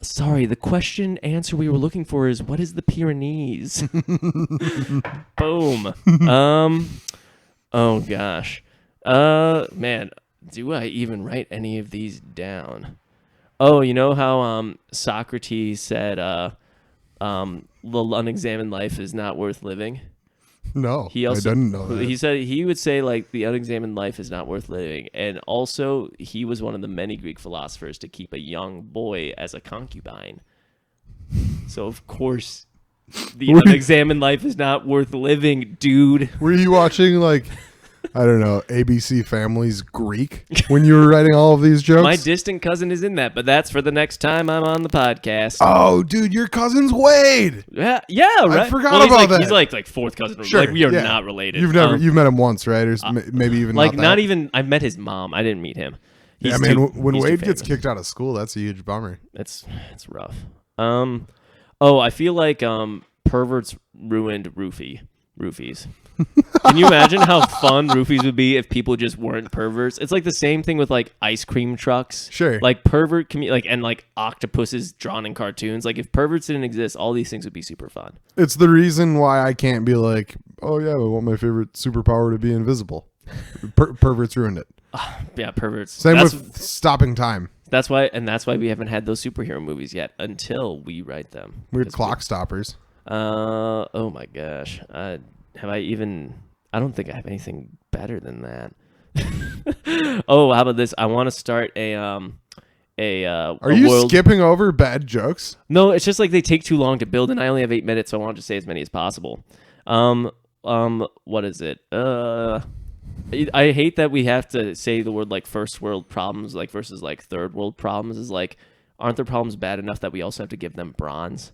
Sorry, the answer we were looking for is, what is the Pyrenees? Boom. Oh gosh. Man, do I even write any of these down? Oh, you know how Socrates said the unexamined life is not worth living? No, I didn't know that. He said he would say like the unexamined life is not worth living, and also he was one of the many Greek philosophers to keep a young boy as a concubine. So of course, the unexamined life is not worth living, dude. Were you watching like, I don't know, ABC Family's Greek when you were writing all of these jokes? My distant cousin is in that, but that's for the next time I'm on the podcast. Oh, dude, your cousin's Wade. Yeah, right. I forgot about that. He's like fourth cousin. Sure, like we are yeah. not related. You've met him once, right? Or maybe even like not, not even. I met his mom. I didn't meet him. Yeah, man. When Wade gets kicked out of school, that's a huge bummer. It's rough. Oh, I feel like perverts ruined roofies. Can you imagine how fun roofies would be if people just weren't perverts? It's like the same thing with like ice cream trucks. Sure. Like and octopuses drawn in cartoons. Like if perverts didn't exist, all these things would be super fun. It's the reason why I can't be like, oh yeah, I want my favorite superpower to be invisible. Perverts ruined it. Yeah, perverts. Same with stopping time. That's why we haven't had those superhero movies yet until we write them. Weird clock stoppers. Oh my gosh. Have I even... I don't think I have anything better than that. Oh, how about this? I want to start Are you skipping over bad jokes? No, it's just like they take too long to build, and I only have 8 minutes, so I want to say as many as possible. What is it? I hate that we have to say the word like first world problems like versus like third world problems. Is like, aren't the problems bad enough that we also have to give them bronze?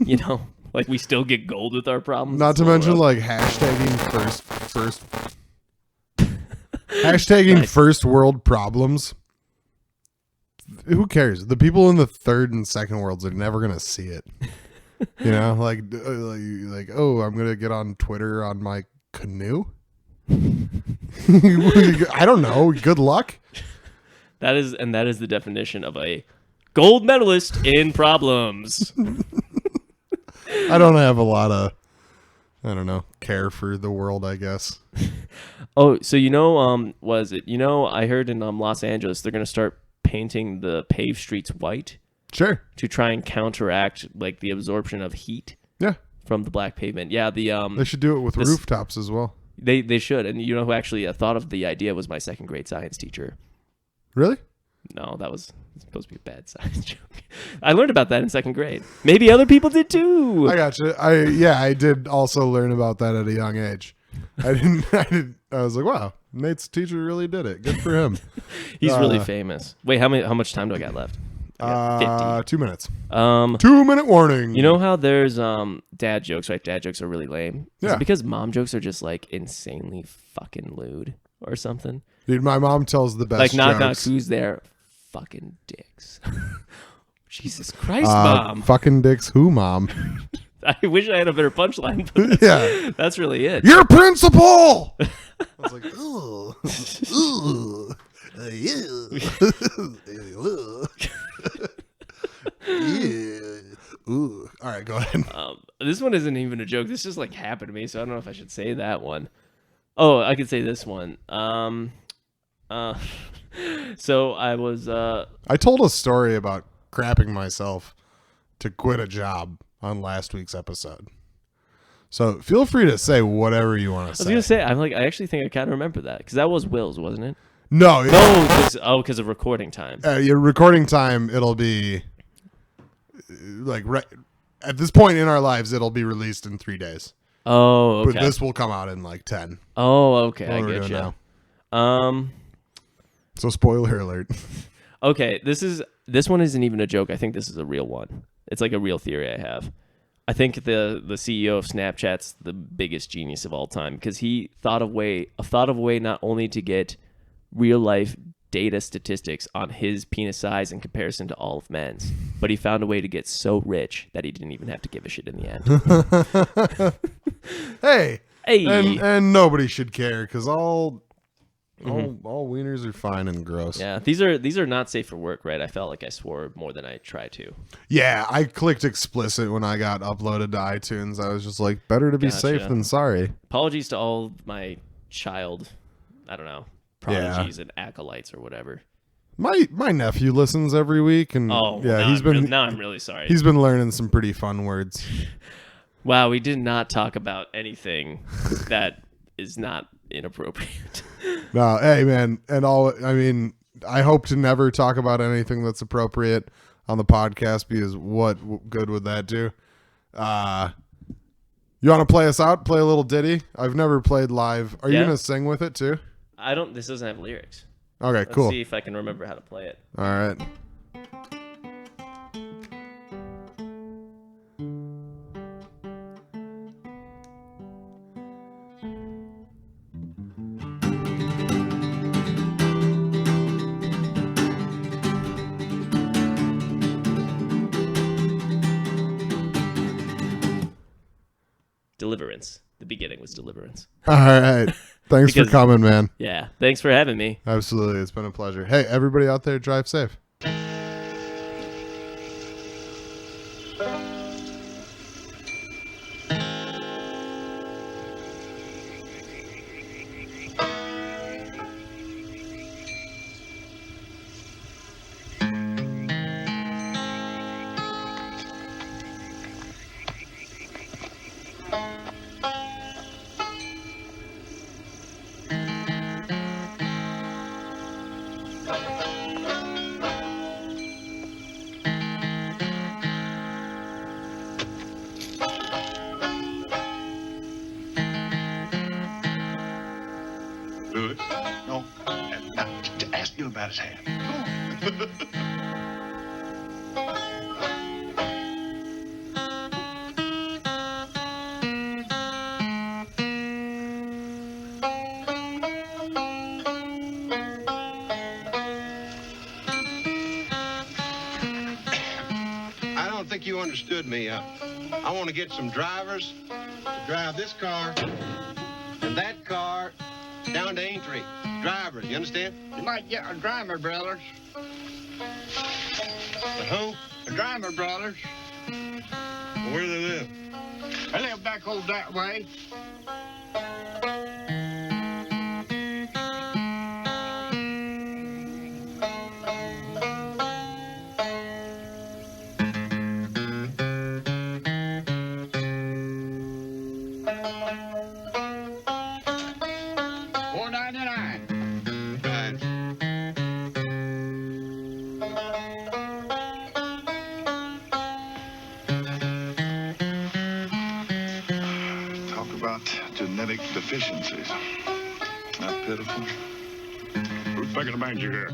You know? Like we still get gold with our problems. Not to mention like hashtagging Right. first world problems. Who cares? The people in the third and second worlds are never gonna see it. You know, like oh, I'm gonna get on Twitter on my canoe. I don't know. Good luck. That is the definition of a gold medalist in problems. I don't have a lot of, I don't know, care for the world, I guess. Oh, so was it? I heard in Los Angeles they're gonna start painting the paved streets white. Sure. To try and counteract like the absorption of heat. Yeah. From the black pavement. Yeah. They should do it with rooftops as well. They should, and you know who actually thought of the idea was my second grade science teacher. Really? No, that was supposed to be a bad science joke. I learned about that in second grade. Maybe other people did too. I got you. I did also learn about that at a young age. I was like, wow, Nate's teacher really did it. Good for him. He's really famous. Wait, how much time do I got left? I got 50. 2 minutes. 2-minute warning. You know how there's dad jokes, right? Dad jokes are really lame. Yeah. Is it because mom jokes are just like insanely fucking lewd or something? Dude, my mom tells the best like knock jokes. knock, who's there? Fucking dicks. Jesus Christ, mom. Fucking dicks who, mom? I wish I had a better punchline. But yeah. That's really it. Your principal! I was like, ooh. Ooh. Ooh. All right, go ahead. This one isn't even a joke. This just like happened to me, so I don't know if I should say that one. Oh, I could say this one. So I was. I told a story about crapping myself to quit a job on last week's episode. So feel free to say whatever you want to say. I was gonna say, I actually think I kind of remember that because that was Will's, wasn't it? No. Because of recording time. Your recording time, it'll be like at this point in our lives, it'll be released in 3 days. Oh, okay. But this will come out in like 10. Oh, okay. What I we're get doing you. now. So spoiler alert. Okay, this one isn't even a joke. I think this is a real one. It's like a real theory I have. I think the CEO of Snapchat's the biggest genius of all time because he thought of a way not only to get real life data statistics on his penis size in comparison to all of men's, but he found a way to get so rich that he didn't even have to give a shit in the end. Hey, Hey, and nobody should care because all wieners are fine and gross. yeah, these are not safe for work, right? I felt like I swore more than I try to. Yeah, I clicked explicit when I got uploaded to iTunes. I was just like, better to be safe than sorry. Apologies to all my child, I don't know, prodigies and acolytes or whatever. My nephew listens every week, and now I'm really sorry. He's been learning some pretty fun words. Wow, we did not talk about anything that is not inappropriate. No, hey man, I hope to never talk about anything that's appropriate on the podcast because what good would that do? You want to play us out? Play a little ditty? I've never played live. Are you going to sing with it too? This doesn't have lyrics. Okay, cool. Let's see if I can remember how to play it. All right. Deliverance. The beginning was Deliverance. All right. Thanks for coming, man. Yeah. Thanks for having me. Absolutely. It's been a pleasure. Hey, everybody out there, drive safe. Louis? No. To ask you about his hand. I don't think you understood me. I want to get some drivers to drive this car and that car down to Aintree. Drivers, you understand? You might get a driver, brothers. The who? A driver, brothers. Where do they live? They live back over that way. Genetic deficiencies. Not pitiful. Who's picking the manger here?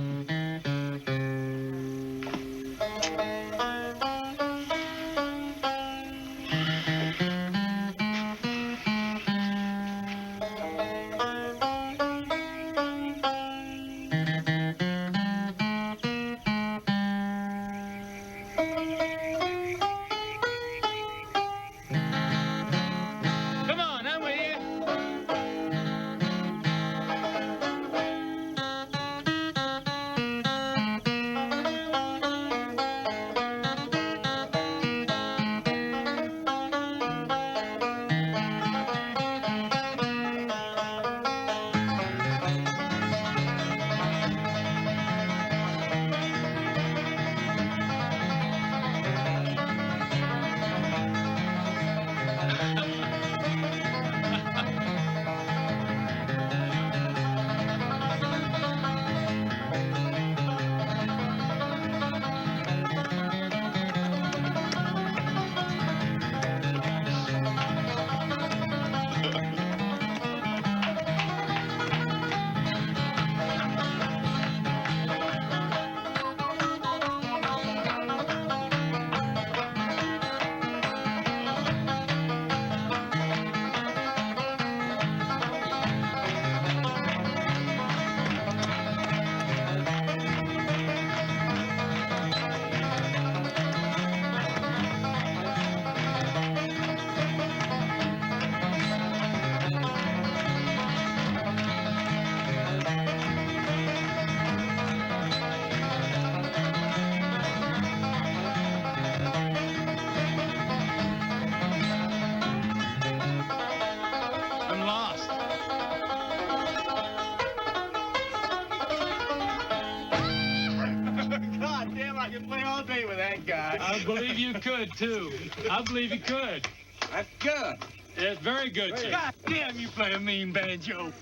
play all day with that guy. I believe you could, too. I believe you could. That's good. It's very good, sir. God damn, you play a mean banjo.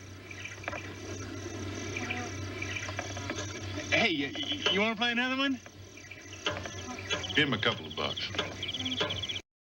Hey, you want to play another one? Give him a couple of bucks.